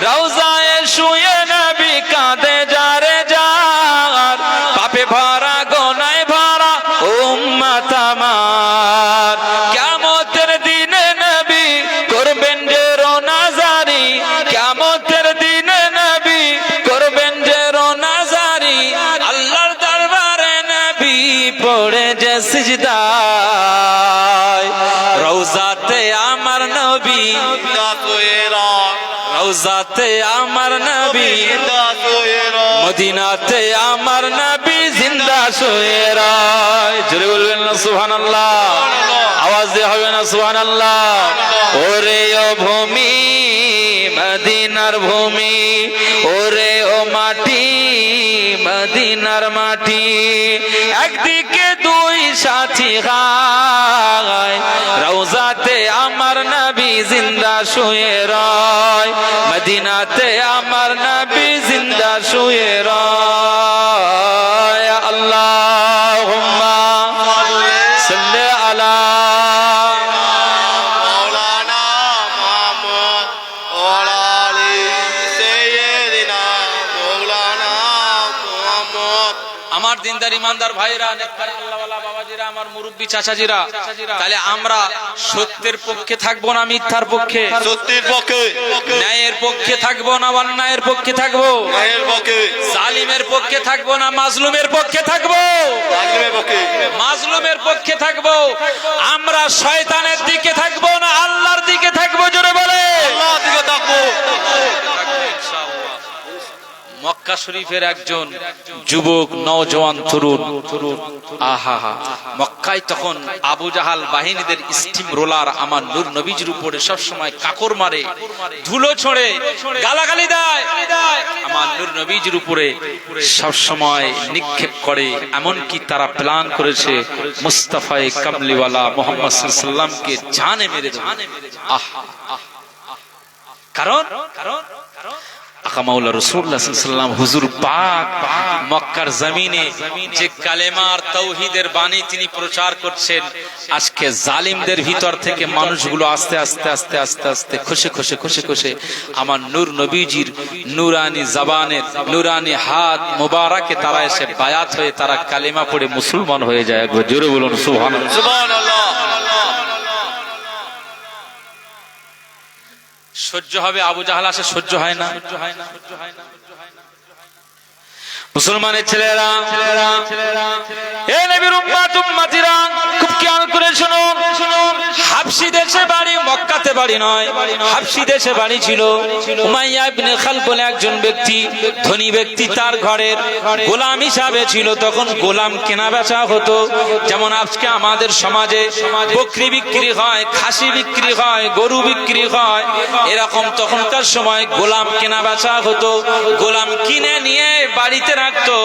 রওজায়ে শুয়ে নবী কাঁদে যারে যার, পাপে ভরা গোনায় ভরা উম্মত আমার। কিয়ামতের দিনে নবী করবেন যে রোনাজারি, কিয়ামতের দিনে নবী করবেন যে রোনাজারি, আল্লাহর দরবারে নবী পড়ে যে সিজদায়, রওজাতে আমার নবী রওজাতে আমার নবী মদিনাতে আমার নবী জিন্দা শুয়ে রয়। জোরে বলবেন না সুবহানাল্লাহ? আওয়াজ দিয়ে হবে না সুবহানাল্লাহ? ওরে ও ভূমি মদিনার ভূমি, ওরে ও মাটি মদিনার মাটি, একদিকে দুই সাথী হায়, রওজাতে আমার নবী জিন্দা শুয়ে রয়, মদিনাতে আমার নবী জিন্দা শুয়ে রয়। আল্লাহুম্মা আমার দিনদার ইমানদার ভাইরা, নেককার আল্লাহওয়ালা বাবাজিরা, আমার মুরব্বী চাচাজিরা, তাহলে আমরা সত্যের পক্ষে থাকবো না মিথ্যার পক্ষে? সত্যের পক্ষে। ন্যায়ের পক্ষে থাকবো না অন্যায়ের পক্ষে থাকবো? ন্যায়ের পক্ষে। জালিমের পক্ষে থাকবো না মাজলুমের পক্ষে থাকবো? জালিমের পক্ষে। মাজলুমের পক্ষে থাকবো। আমরা শয়তানের দিকে থাকবো না আল্লাহর দিকে থাকবো? জোরে বলে আল্লাহর দিকে থাকবো। মক্কা শরীফের একজন যুবক নওজওয়ান তরুণ, আহা মক্কায় তখন আবু জাহাল বাহিনীদের স্টিম রোলার আমার নূর নবীজির উপরে সব সময় কাকর মারে, ধুলো ছড়ে, গালাগালি দেয়, আমার নূর নবীজির উপরে সব সময় নিক্ষেপ করে। এমনকি তারা প্ল্যান করেছে মুস্তাফায়ে কামলিওয়ালা মুহাম্মদ সাল্লাল্লাহু আলাইহি ওয়াসাল্লামকে জানে মেরে দেবে। আহা কারণ আকামাউল্লাহ রাসূলুল্লাহ সাল্লাল্লাহু আলাইহি ওয়াসাল্লাম হুজুর পাক মক্কার জমিনে যে কালেমার তাওহীদের বাণী তিনি প্রচার করছেন, আজকে জালিমদের ভিতর থেকে মানুষগুলো আস্তে আস্তে আস্তে আস্তে আস্তে খসে আমার নূর নবীজির নূরানি জবানের নূরানি হাত মুবারকে তারা এসে বায়াত হয়ে তারা কালেমা পড়ে মুসলমান হয়ে যায়। একবার জোরে বলুন সুবহানাল্লাহ। সুবহানাল্লাহ। সহ্য হবে? আবু জাহাল আসে, সহ্য হয় না। মুসলমানের ছেলেরা, এ নবীর উম্মত উম্মতিরা, খুব খেয়াল করে শুনুন। হাবশী দেশে বাড়ি, মক্কাতে বাড়ি নয়, হাবশী দেশে বাড়ি ছিল। উমাইয়া ইবনে খালফ বলে একজন ব্যক্তি, ধনী ব্যক্তি, তার ঘরের গোলাম হিসাবে ছিল। তখন গোলাম কেনা বেচা হতো। যেমন আজকে আমাদের সমাজে বকরি বিক্রি হয়, খাসি বিক্রি হয়, গরু বিক্রি হয়, এরকম তখনকার সময় গোলাম কেনা বেচা হতো। গোলাম কিনে নিয়ে বাড়িতে রাখতো,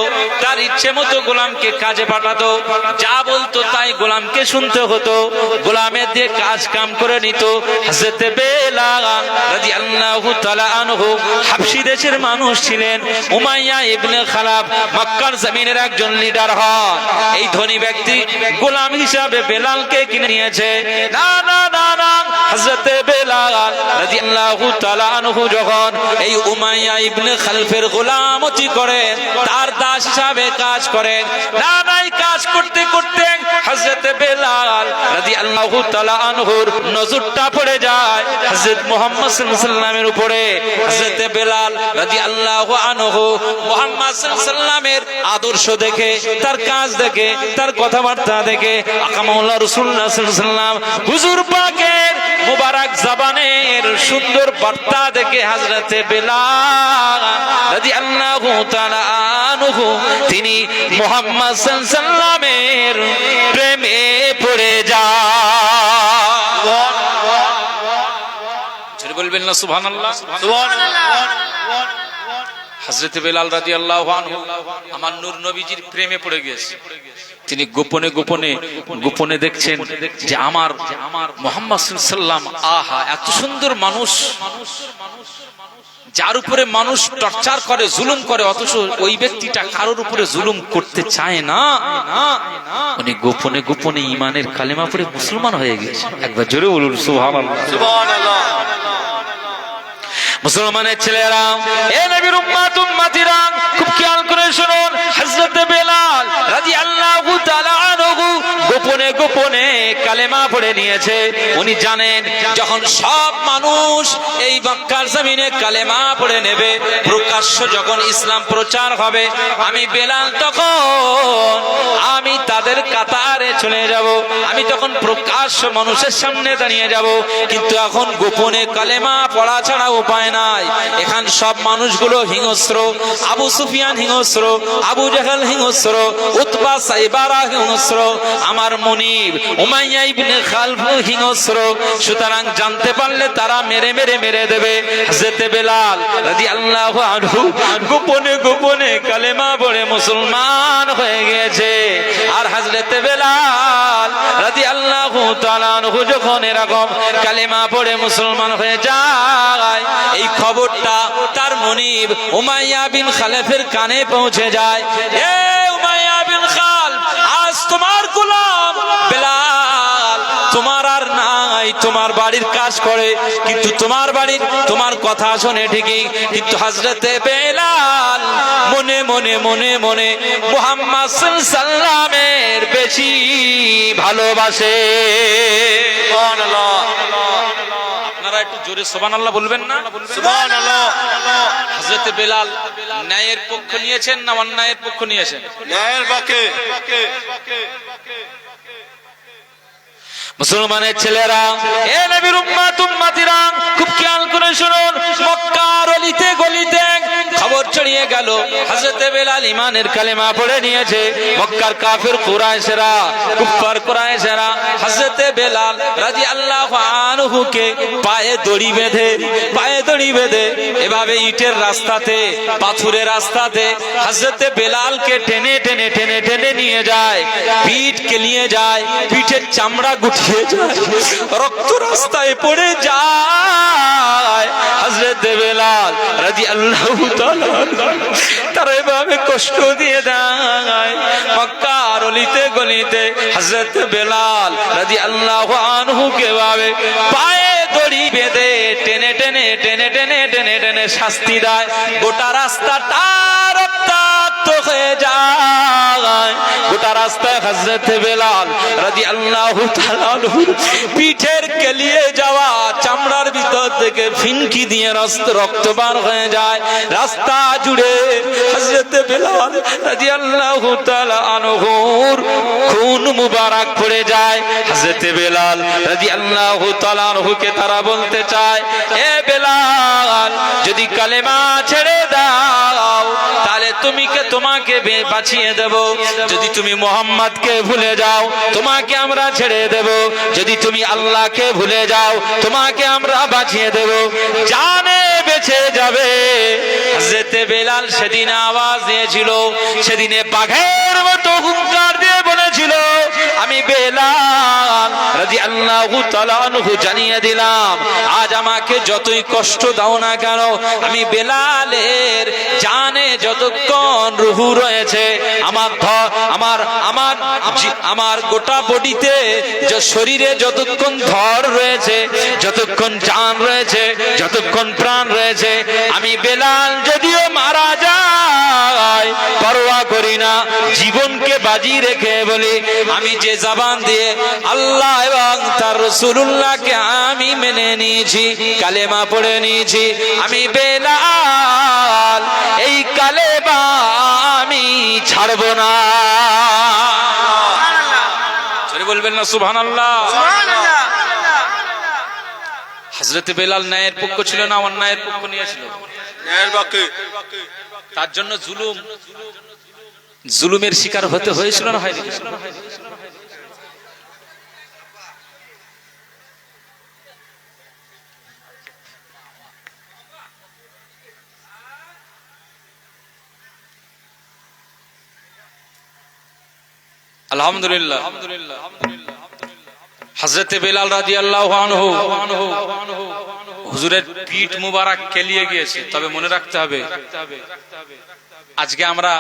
তার ইচ্ছে মতো গোলামকে কাজে পাঠাতো, যা বলতো তাই গোলামকে শুনতে হতো। গোলামের দিয়ে কাজ কাম করে নিত। হযরত বেলাল রাদিয়াল্লাহু তাআলা আনহু হাবশী দেশের মানুষ ছিলেন। উমাইয়া ইবনে খালাফ মক্কার জমিনের একজন লিডার হন। এই ধনী ব্যক্তি গোলাম হিসাবে বেলালকে কিনে নিয়েছে। না না না না, হযরত বেলাল রাদিয়াল্লাহু তাআলা আনহু যখন এই উমাইয়া ইবনে খালফের গোলামতি করেন, তার দাস হিসাবে কাজ করেন, না নাই কাজ করতে করতে হযরত বেলাল রাদিয়াল্লাহু তাআলা আনহুর নজরটা পড়ে যায় হযরত মুহাম্মদ সাল্লাল্লাহু আলাইহি ওয়াসাল্লামের উপরে। হযরত বেলাল রাদিয়াল্লাহু আনহু মুহাম্মদ সাল্লাল্লাহু আলাইহি ওয়াসাল্লামের আদর্শ দেখে, তার কাজ দেখে, তার কথাবার্তা দেখে আকামাউল্লাহ রাসূলুল্লাহ সাল্লাল্লাহু আলাইহি ওয়াসাল্লাম হুজুর পাকের মুবারক জবানের সুন্দর বার্তা দেখে হযরত বেলাল রাদিয়াল্লাহু তাআলা আনহু তিনি মুহাম্মদ সাল্লাল্লাহু আলাইহি ওয়াসাল্লামের প্রেমে পড়ে যায়। জোরে বলবেন না সুবহানাল্লাহ। হযরত বেলাল রাদিয়াল্লাহু আনহু আমার নূর নবীজির প্রেমে পড়ে গেছে। তিনি গোপনে গোপনে গোপনে দেখছেন যে আমার মুহাম্মদ সাল্লাল্লাহু আলাইহি ওয়াসাল্লাম, আহা এত সুন্দর মানুষ, যার উপরে মানুষ টর্চার করে, জুলুম করে, অথচ ওই ব্যক্তিটা কারোর উপরে জুলুম করতে চায় না। উনি গোপনে গোপনে ঈমানের কালেমা পড়ে মুসলমান হয়ে গেছে। একবার জোরে বলুন সুবহানাল্লাহ। সুবহানাল্লাহ। মুসলমানের ছেলেরা, এ নবীর উম্মত উম্মতিরা, খুব খেয়াল করে শুনুন। হযরত বেলাল রাদিয়াল্লাহু তাআলা আনহু গোপনে গোপনে কালেমা পড়ে নিয়েছে। উনি জানেন যখন সব মানুষ এই মক্কার জমিনে কালেমা পড়ে নেবে, প্রকাশ্য যখন ইসলাম প্রচার হবে, আমি বেলাল তখন আমি তাদের কাতারে চলে যাব, আমি তখন প্রকাশ্য মানুষের সামনে দাঁড়িয়ে যাব। কিন্তু এখন গোপনে কালেমা পড়া ছাড়া উপায় নাই। এখান সব মানুষগুলো হিংস্র, আবু সুফিয়ান হিংস্র, আবু জাহাল হিংস্র, উতবা সাইবারা হিংস্র, আমার মুনিব উমাইয়া ইবনে খালফ হিংস্র। সুতরাং জানতে পারলে তারা মেরে মেরে মেরে দেবে। হযরত বেলাল রাদিয়াল্লাহু আনহু গোপনে গোপনে কালেমা পড়ে মুসলমান হয়ে গেছে। আর হযরত বেলাল রাদিয়াল্লাহু তাআলা আনহু যখন এরকম কালেমা পড়ে মুসলমান হয়ে যায়, এই খবরটা তার মুনিব উমাইয়া বিন খালেফের কানে পৌঁছে যায়। এ উমাইয়া বিন খালফ, আজ তোমার গোলাম বেলাল তোমার আর নাই, তোমার বাড়ির কাজ করে, কিন্তু তোমার বাড়ির তোমার কথা শোনে ঠিকই, কিন্তু হযরতে বেলাল মনে মনে মনে মনে মুহাম্মদ সাল্লামের বেশি ভালোবাসে। সুবহানাল্লাহ। আপনারা একটু জোরে সুবহানাল্লাহ বলবেন না? সুবহানাল্লাহ। হযরতে বেলাল ন্যায়ের পক্ষ নিয়েছেন না অন্যায়ের পক্ষ নিয়েছেন? ন্যায়ের পক্ষে। মুসলমানের ছেলেরা, এ নবীর উম্মত উম্মতিরা, খুব খেয়াল করে শুনুন। মক্কার অলিতে গলিতে খবর ছড়িয়ে গেল হযরতে বেলাল ঈমানের কালেমা পড়ে নিয়েছে। মক্কার কাফির কুরাইশরা, কুফার কুরাইশরা হযরতে বেলাল রাদিয়াল্লাহু আনহু কে পায়ে দড়ি বেঁধে এভাবে ইটের রাস্তাতে, পাথুরের রাস্তাতে হযরতে বেলালকে টেনে টেনে টেনে টেনে নিয়ে যায়, পিঠ কেলিয়ে যায়, পিঠের চামড়া গুটিয়ে যায়, রক্ত রাস্তায় পড়ে যায়। হযরতে বেলাল রাদিয়াল্লাহু তাআলা তারা এভাবে কষ্ট দিয়ে দেয়। মক্কার অলিতে গলিতে হযরতে বেলাল রাদিয়াল্লাহু আনহু কে ভাবে পায়ে দড়ি বেঁধে টেনে টেনে টেনে টেনে টেনে টেনে শাস্তি দেয়। গোটা রাস্তাটা রক্তাক্ত হয়ে যায়। গোটা রাস্তায় হযরতে বেলাল রাদিয়াল্লাহু তাআলা পিঠের কেলিয়ে যাওয়া চামড়ার ভিতর থেকে ফিনকি দিয়ে রক্ত বার হয়ে যায়। রাস্তা জুড়ে হযরতে বেলাল রাদিয়াল্লাহু তাআলা আনহুর খুন মুবারক পড়ে যায়। হযরতে বেলাল রাদিয়াল্লাহু তাআলা আনহুকে তারা বলতে চায়, এ বেলাল, যদি কালেমা ছেড়ে দাও তাহলে তোমাকে বাঁচিয়ে দেব। যদি তুমি মুহাম্মদকে ভুলে যাও তোমাকে আমরা ছেড়ে দেব। যদি তুমি আল্লাহকে ভুলে যাও তোমাকে আমরা বাঁচিয়ে দেব। জানে বেঁচে যাবে। হযরতে বেলাল সেদিন আওয়াজ দিয়েছিল, সেদিনে বাঘের মতো হুঙ্কার দিয়ে বলেছিল, আমি বেলাল রাদিয়াল্লাহু তাআলা আনহু জানিয়ে দিলাম, আজ আমাকে যতই কষ্ট দাও না কেন, আমি বেলালের জানে যতক্ষণ রুহু রয়েছে, আমার গোটা বডিতে, শরীরে যতক্ষণ ধর রয়েছে, যতক্ষণ জান রয়েছে, যতক্ষণ প্রাণ রয়েছে, আমি বেলাল যদিও মারা যায় পরোয়া করি না। জীবনকে বাজি রেখে বলি, আমি যে জবান দিয়ে আল্লাহ এবং তার রাসূলুল্লাহকে আমি মেনে নিয়েছি, কালেমা পড়ে নিয়েছি, আমি বেলাল এই কালেমা আমি ছাড়ব না। জোরে বলবেন না সুবহানাল্লাহ? হযরতে বেলাল ন্যায়ের পক্ষ ছিল না অন্যায়ের পক্ষ নিয়েছিল? ন্যায়ের পক্ষে। তার জন্য জুলুমের শিকার হতে হয়েছিল না হয়নি? আলহামদুলিল্লাহ। হযরতে বেলাল রাদিয়াল্লাহু আনহু হুজুরের পিঠ মুবারক কেলিয়ে গিয়েছে। তবে মনে রাখতে হবে, আজকে আমরা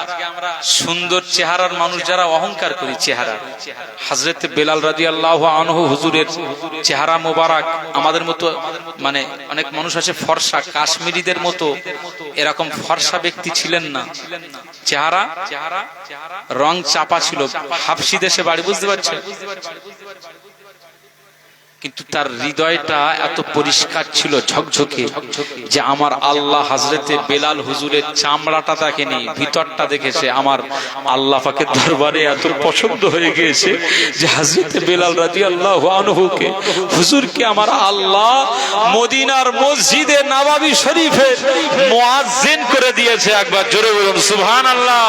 সুন্দর চেহারার মানুষ যারা অহংকার করি চেহারা, হযরতে বেলাল রাদিয়াল্লাহু আনহু হুজুরের চেহারা মুবারক আমাদের মতো, মানে অনেক মানুষ আছে ফর্সা, কাশ্মীরিদের মতো এরকম ফর্সা ব্যক্তি ছিলেন না। চেহারা রং চাপা ছিল, হাবশি দেশে বাড়ি, বুঝতে পারছেন? কিন্তু তার হৃদয়টা এত পরিষ্কার ছিল, ঝকঝকে, যে আমার আল্লাহ হযরতে বেলাল হুজুরের চামড়াটা দেখেনি, ভিতরটা দেখেছে। আমার আল্লাহ পাকের দরবারে এত পছন্দ হয়ে গিয়েছে যে হযরতে বেলাল রাদিয়াল্লাহু আনহুকে, হুজুরকে আমার আল্লাহ মদিনার মসজিদে নববী শরীফের মুয়াজ্জিন করে দিয়েছে। একবার জোরে বলুন সুবহানাল্লাহ।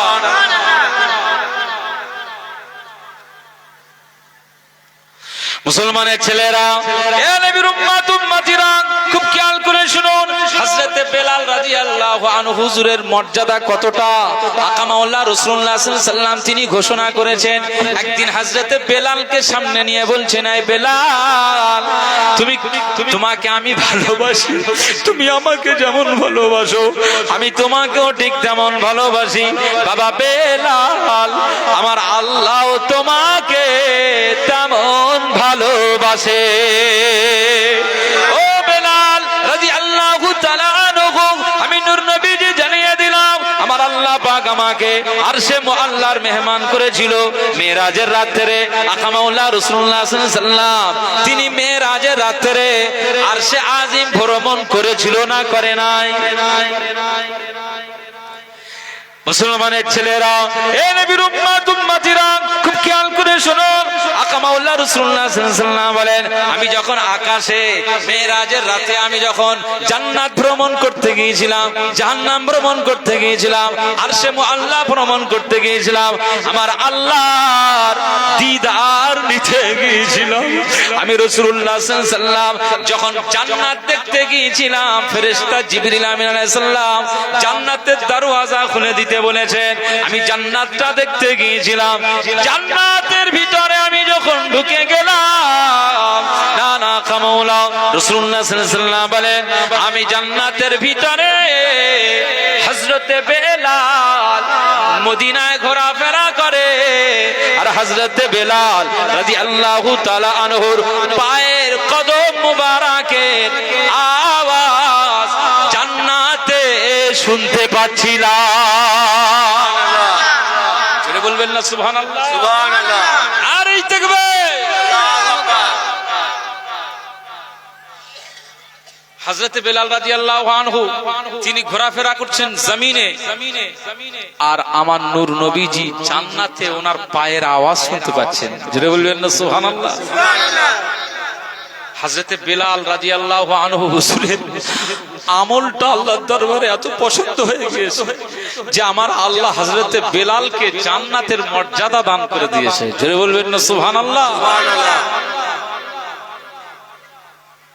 মুসলমানের ছেলেরা, এ নবীর উম্মত উম্মতিরা, খুব খেয়াল করে শুনুন। হযরতে বেলাল রাদিয়াল্লাহু আনহু হুজুরের মর্যাদা কতটা আকামাউল্লাহ রাসূলুল্লাহ সাল্লাল্লাহু আলাইহি ওয়াসাল্লাম তিনি ঘোষণা করেছেন। একদিন হযরতে বেলালকে সামনে নিয়ে বলছেন, এই বেলাল, তোমাকে আমি ভালোবাসি, তুমি আমাকে যেমন ভালোবাসো আমি তোমাকেও ঠিক তেমন ভালোবাসি। বাবা বেলাল, আমার আল্লাহ তোমাকে তেমন ভালোবাসে। ও বেলাল রাদিয়াল্লাহু তাআলা আনহু, আমি নূর নবীজি জানিয়ে দিলাম আমার আল্লাহ পাক আমাকে আরশে মুআল্লার মেহমান করেছিল মেরাজের রাতে। আকা মাওলা রাসূলুল্লাহ সাল্লাল্লাহু আলাইহি ওয়াসাল্লাম তিনি মেরাজের রাতে আরশে আজিম ভ্রমণ করেছিল না করে নাই? মুসলমানের ছেলেরা, এ নবীর উম্মত উম্মতিরা, খুব খেয়াল করে শোনো। আকা মাওলা রাসূলুল্লাহ সাল্লাল্লাহু আলাইহি ওয়াসাল্লাম বলেন, আমি যখন আকাশে মেরাজের রাতে আমি যখন জান্নাত ভ্রমণ করতে গিয়েছিলাম, জাহান্নাম ভ্রমণ করতে গিয়েছিলাম, আরশে মুআল্লা ভ্রমণ করতে গিয়েছিলাম, আমার আল্লাহর দিদার নিতে গিয়েছিলাম। আমি রাসূলুল্লাহ সাল্লাল্লাহু আলাইহি ওয়াসাল্লাম যখন জান্নাত দেখতে গিয়েছিলাম, ফেরেশতা জিবরিল আমিন আলাইহিস সালাম জান্নাতের দরওয়াজা খুলে দিতে বলেছেন। আমি জান্নাতটা দেখতে গিয়েছিলাম, জান্নাতের ভিতরে আমি যখন ঢুকে গেলাম, না না কামাউলা রাসূলুল্লাহ সাল্লাল্লাহু আলাইহি ওয়াসাল্লাম বলেন, আমি জান্নাতের ভিতরে হযরতে বেলাল মদিনায় ঘোরাফেরা করে, আর হযরতে বেলাল রাদিয়াল্লাহু তাআলা আনহুর পায়ের কদম মুবারকের আওয়াজ জান্নাতে শুনতে পাচ্ছিলাম। জোরে বলবেন না সুবহানাল্লাহ? সুবহানাল্লাহ। আর এই তাকবীর। হযরতে বেলাল রাদিয়াল্লাহু আনহু তিনি ঘোরাফেরা করছেন জমিনে, আর আমার নূর নবীজি জান্নাতে ওনার পায়ের আওয়াজ শুনতে পাচ্ছেন। জোরে বলবেন না সুবহানাল্লাহ? হযরতে বেলাল রাদিয়াল্লাহু আনহু হুজুরের আমলটা আল্লাহর দরবারে এত পছন্দ হয়ে গিয়েছে যে আমার আল্লাহ হযরতে বেলালকে জান্নাতের মর্যাদা দান করে দিয়েছে। জোরে বলবেন না সুবহানাল্লাহ?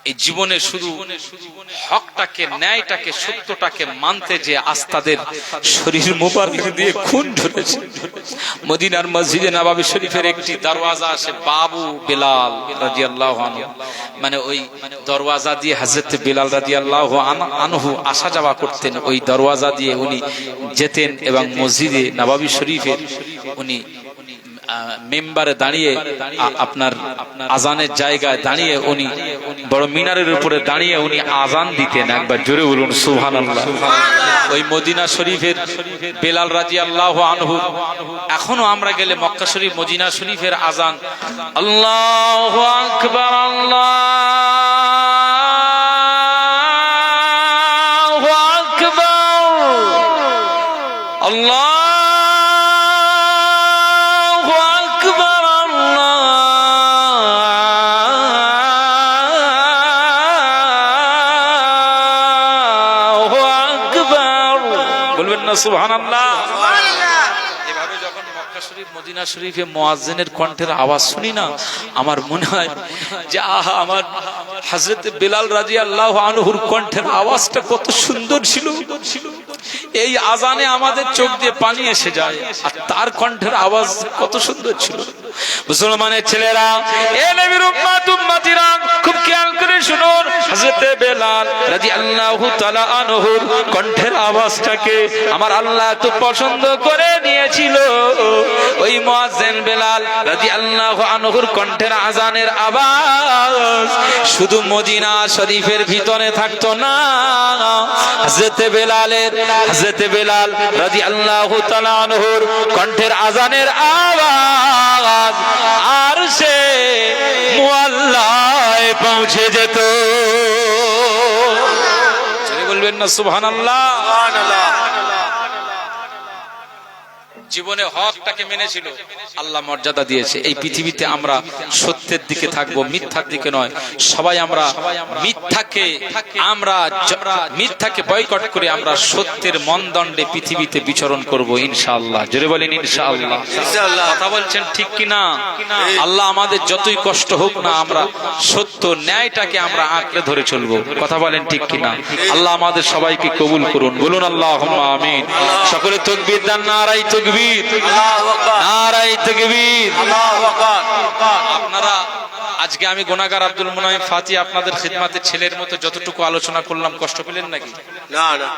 এই জীবনে শুধু হকটাকে, ন্যায়টাকে, সত্যটাকে মানতে যে আজ তাদের শরীর মোবারক দিয়ে খুন ঝরেছে। মদিনার মসজিদে নববী শরীফের একটি দরওয়াজা আছে বাবু বেলাল রাদিয়াল্লাহু আনহু, মানে ওই দরওয়াজা দিয়ে হযরত বেলাল রাদিয়াল্লাহু আনহু আসা যাওয়া করতেন। ওই দরওয়াজা দিয়ে উনি যেতেন এবং মসজিদে নববী শরীফের উনি মেম্বারে দাঁড়িয়ে, আপনার আজানের জায়গায় দাঁড়িয়ে, উনি বড় মিনারের উপরে দাঁড়িয়ে উনি আজান দিতেন। একবার জোরে বলুন সুবহানাল্লাহ। ওই মদিনা শরীফের বেলাল রাদিয়াল্লাহু আনহু এখনো আমরা গেলে মক্কা শরীফ, মদিনা শরীফের আজান আল্লাহু আকবার, আল্লাহু আকবার, আল্লাহ সুবহানাল্লাহ। এভাবে যখন মক্কা শরীফ, মদিনা শরীফে মুয়াজ্জিনের কণ্ঠের আওয়াজ শুনি না, আমার মনে হয় যে আহা, আমার হযরত বেলাল রাদিয়াল্লাহু আনহুর কণ্ঠের আওয়াজটা কত সুন্দর ছিল। এই আজানে আমাদের চোখ দিয়ে পানি এসে যায়, আর তার কণ্ঠের আওয়াজ কত সুন্দর ছিল। মুসলমানের ছেলেরা, এ নবীর উম্মত উম্মতিরা, খুব খেয়াল করে শুনুন। হযরত বেলাল রাদিয়াল্লাহু তাআলা আনহুর কণ্ঠের আওয়াজটাকে আমার আল্লাহ তো পছন্দ করে নিয়েছিল। ওই মুয়াজ্জিন বেলাল রাদিয়াল্লাহু আনহুর কণ্ঠের আজানের আওয়াজ শুধু মদিনা শরীফের ভিতরে থাকতো না, হযরত বেলাল রাদিয়াল্লাহু তাআলা আনহুর কণ্ঠের আজানের আওয়াজ আরশে মুআল্লায় পৌঁছে যেত। বলবেন না সুবহানাল্লাহ? জীবনে হকটাকে মেনেছিল, আল্লাহ মর্যাদা দিয়েছে। এই পৃথিবীতে আমরা সত্যের দিকে থাকবো, মিথ্যার দিকে নয়। সবাই আমরা মিথ্যাকে বয়কট করে আমরা সত্যের মনদণ্ডে পৃথিবীতে বিচরণ করব ইনশাআল্লাহ। জোরে বলেন ইনশাআল্লাহ। কথা বলছেন ঠিক কিনা? আল্লাহ আমাদের যতই কষ্ট হোক না, আমরা সত্য ন্যায়টাকে আমরা আঁকড়ে ধরে চলবো। কথা বলেন ঠিক কিনা? আল্লাহ আমাদের সবাইকে কবুল করুন। বলুন আল্লাহুম্মা আমিন। সকলে তাকবীর দেন, নারায়ে তাকবীর, নারায়ে তাকবীর। আপনারা আজকে আমি গুনাহগার আব্দুল মুনাইম ফাতি আপনাদের খিদমতে ছেলের মতো যতটুকু আলোচনা করলাম, কষ্ট পেলেন নাকি? না না,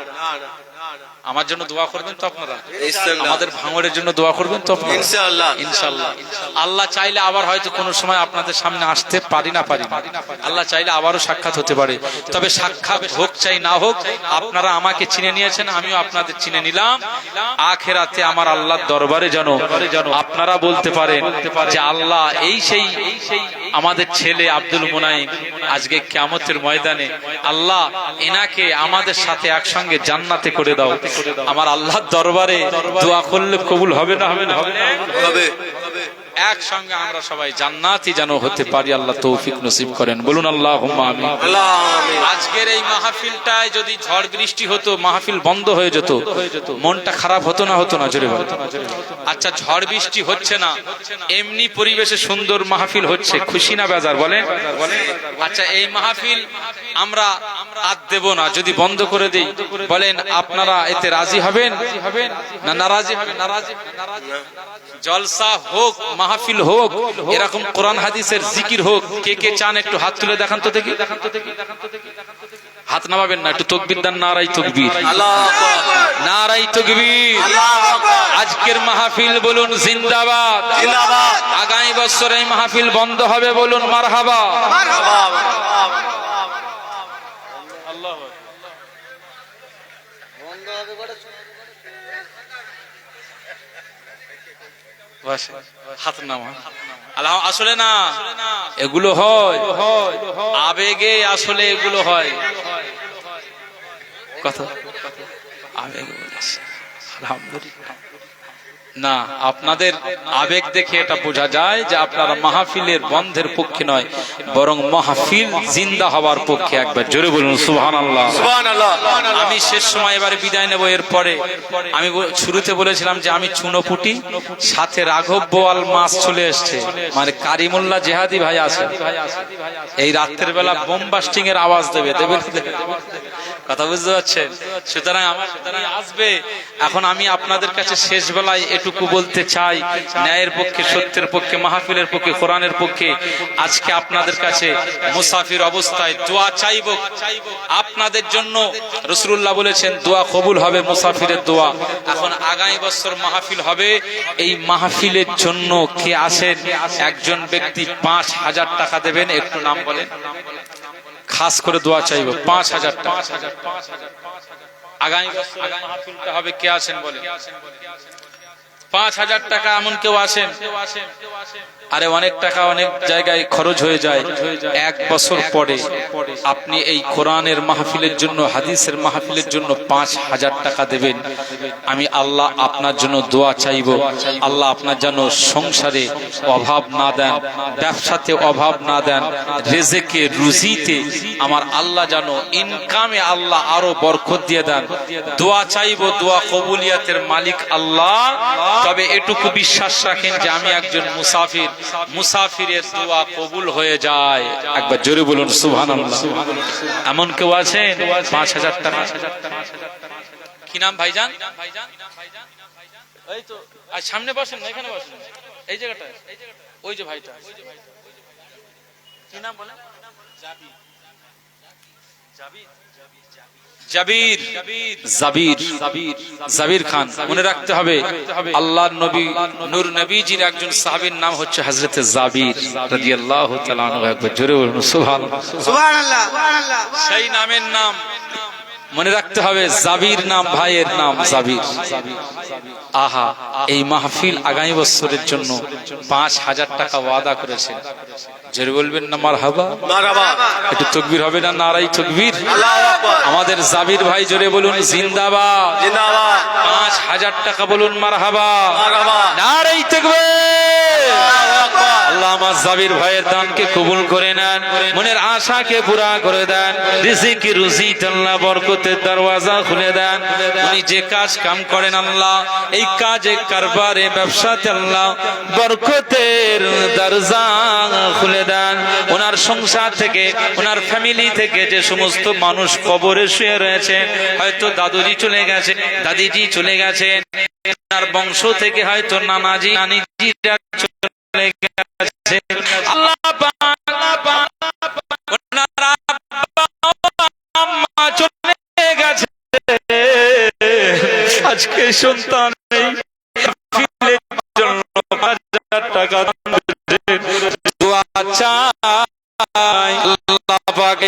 আমার জন্য দোয়া করবেন তো আপনারা? ইনশাআল্লাহ। আমাদের ভাঙড়ের জন্য দোয়া করবেন তো আপনারা? ইনশাআল্লাহ। ইনশাআল্লাহ। আল্লাহ চাইলে আবার হয়তো কোনো সময় আপনাদের সামনে আসতে পারি না। আল্লাহ চাইলে আবারও সাক্ষাৎ হতে পারে। তবে সাক্ষাৎ হোক চাই না হোক, আপনারা আমাকে চিনে নিয়েছেন, আমিও আপনাদের চিনে নিলাম। আখিরাতে আমার আল্লাহর দরবারে যেন আপনারা বলতে পারেন যে আল্লাহ এই সেই আমাদের ছেলে আব্দুল মুনাইম আজকে কিয়ামতের ময়দানে আল্লাহ এনাকে আমাদের সাথে একসঙ্গে জান্নাতে করে দাও। আমার আল্লাহর দরবারে দোয়া করলে কবুল হবে না? হবে। একসঙ্গে আমরা সবাই জান্নাতি যেন হতে পারি, আল্লাহ তৌফিক নসিব করেন। বলুন আল্লাহুম্মা আমিন। আজকের এই মাহফিলটায় যদি ঝড় বৃষ্টি হতো, মাহফিল বন্ধ হয়ে যেত, মনটা খারাপ হতো না? হতো না? জোরে বলো। আচ্ছা, ঝড় বৃষ্টি হচ্ছে না, এমনি পরিবেশে সুন্দর মাহফিল হচ্ছে, খুশি না বেজার বলেন? আচ্ছা, এই মাহফিল আমরা আর দেব না, যদি বন্ধ করে দেই, বলেন আপনারা এতে রাজি হবেন না নারাজি হবেন? জলসা হোক, মাহফিল হোক, এরকম কোরআন হাদিসের জিকির হোক, কে কে চান একটু হাত তুলে দেখান তো দেখি। হাত নামাবেন না, একটু তাকবীর দেন। নারায়ে তাকবীর, নারায়ে তাকবীর। আজকের মাহফিল বলুন জিন্দাবাদ। আগামী বছর এই মাহফিল বন্ধ হবে, বলুন মারহাবা। হাত নামা। আসলে না, এগুলো হয় আবেগে, আসলে এগুলো হয় কথা আবেগে। আলহামদুলিল্লাহ না, আপনাদের আবেগ দেখে এটা বোঝা যায় যে আপনারা মাহফিলের বন্ধের পক্ষে নয়, বরং মাহফিল জিন্দা হওয়ার পক্ষে। একবার জোরে বলুন সুবহানাল্লাহ। আমি শেষ সময় এবারে বিদায় নেব। এরপরে আমি শুরুতে বলেছিলাম যে আমি চুনোপুটি, সাথে রাঘব বোয়াল মাছ চলে এসছে, মানে কারিমুল্লাহ জেহাদি ভাই আছে। এই রাতের বেলা বোম বাস্টিং এর আওয়াজ দেবে। কথা বুঝতে পারছেন? সুতরাং আমার আসবে। এখন আমি আপনাদের কাছে শেষ বেলায় এটুকু বলতে চাই, ন্যায়ের পক্ষে, সত্যের পক্ষে, মাহফিলের পক্ষে, কোরআনের পক্ষে আজকে আপনাদের কাছে মুসাফির অবস্থায় দোয়া চাইব আপনাদের জন্য। রাসূলুল্লাহ বলেছেন দোয়া কবুল হবে, মুসাফিরের দোয়া। এখন আগামী বছর মাহফিল হবে, এই মাহফিলের জন্য কে আসেন? একজন ব্যক্তি ৫,০০০ টাকা দেবেন। একটু নাম বলেন, খাস করে দোয়া চাইব। ৫,০০০ টাকা আগামী বছর মাহফিলটা হবে, কে আছেন বলেন? ৫,০০০ টাকা এমন কেউ আছেন? আরে অনেক টাকা অনেক জায়গায় খরচ হয়ে যায়। এক বছর পরে আপনি এই কোরআনের মাহফিলের জন্য, হাদিসের মাহফিলের জন্য ৫,০০০ টাকা দেবেন। আমি আল্লাহ আপনার জন্য দোয়া চাইব, আল্লাহ আপনার জন্য সংসারে অভাব না দেন, ব্যবসাতে অভাব না দেন, রিজিকে, রুজিতে আমার আল্লাহ যেন ইনকামে আল্লাহ আরো বরকত দিয়ে দেন। দোয়া চাইব, দোয়া কবুলিয়াতের মালিক আল্লাহ। তবে এটুকু বিশ্বাস রাখেন যে আমি একজন মুসাফির, মুসাফিরের দোয়া কবুল হয়ে যায়। একবার জোরে বলুন সুবহানাল্লাহ। এমন কেউ আছেন? ৫,০০০ টাকা। কি নাম ভাইজান? এই তো সামনে বসেন, এখানে বসেন, এই জায়গাটা, ওই যে ভাইটা। কি নাম বলেন? জাবির, জাবির, জাবির খান। মনে রাখতে হবে আল্লাহর নবী নূর নবীজির একজন সাহাবীর নাম হচ্ছে হযরতে জাবির রাদিয়াল্লাহু তাআলা আনহু। একবার জোরে বলুন সুবহানাল্লাহ। সুবহানাল্লাহ। সেই নামের নাম মনে রাখতে হবে, জাবির নাম, ভাইয়ের নাম জাবির। আহা, এই মাহফিল আগামী বছরের জন্য ৫,০০০ টাকা ওয়াদা করেছে। জোরে বলবেন না মারহাবা? একটু তাকবীর হবে না? নারায়ে তাকবীর। আমাদের জাবির ভাই জোরে বলুন জিন্দাবাদ। ৫,০০০ টাকা বলুন মারহাবা। নারায়ে তাকবীর। আল্লাহ আমার জাবির ভাইয়ের দানকে কবুল করে নেন, মনের আশাকে পুরা করে দেন, রিজিকে রুজিতে আল্লাহ বরকতের দরওয়াজা খুলে দেন। উনি যে কাজ কাম করেন আল্লাহ, এই কাজে, কারবারে, ব্যবসাতে আল্লাহ বরকতের দরজা খুলে দেন। ওনার সংসার থেকে, ওনার ফ্যামিলি থেকে যে সমস্ত মানুষ কবরে শুয়ে রয়েছে, হয়তো দাদুজি চলে গেছে, দাদিজি চলে গেছেন, ওনার বংশ থেকে হয়তো নানাজি, নানিজিরা চলে গেছে, আল্লাহ ওনারা চলে গেছে, সেই সন্তান এই মাহফিলের জন্য 5,000 টাকা দোয়া চাই আল্লাহ পাক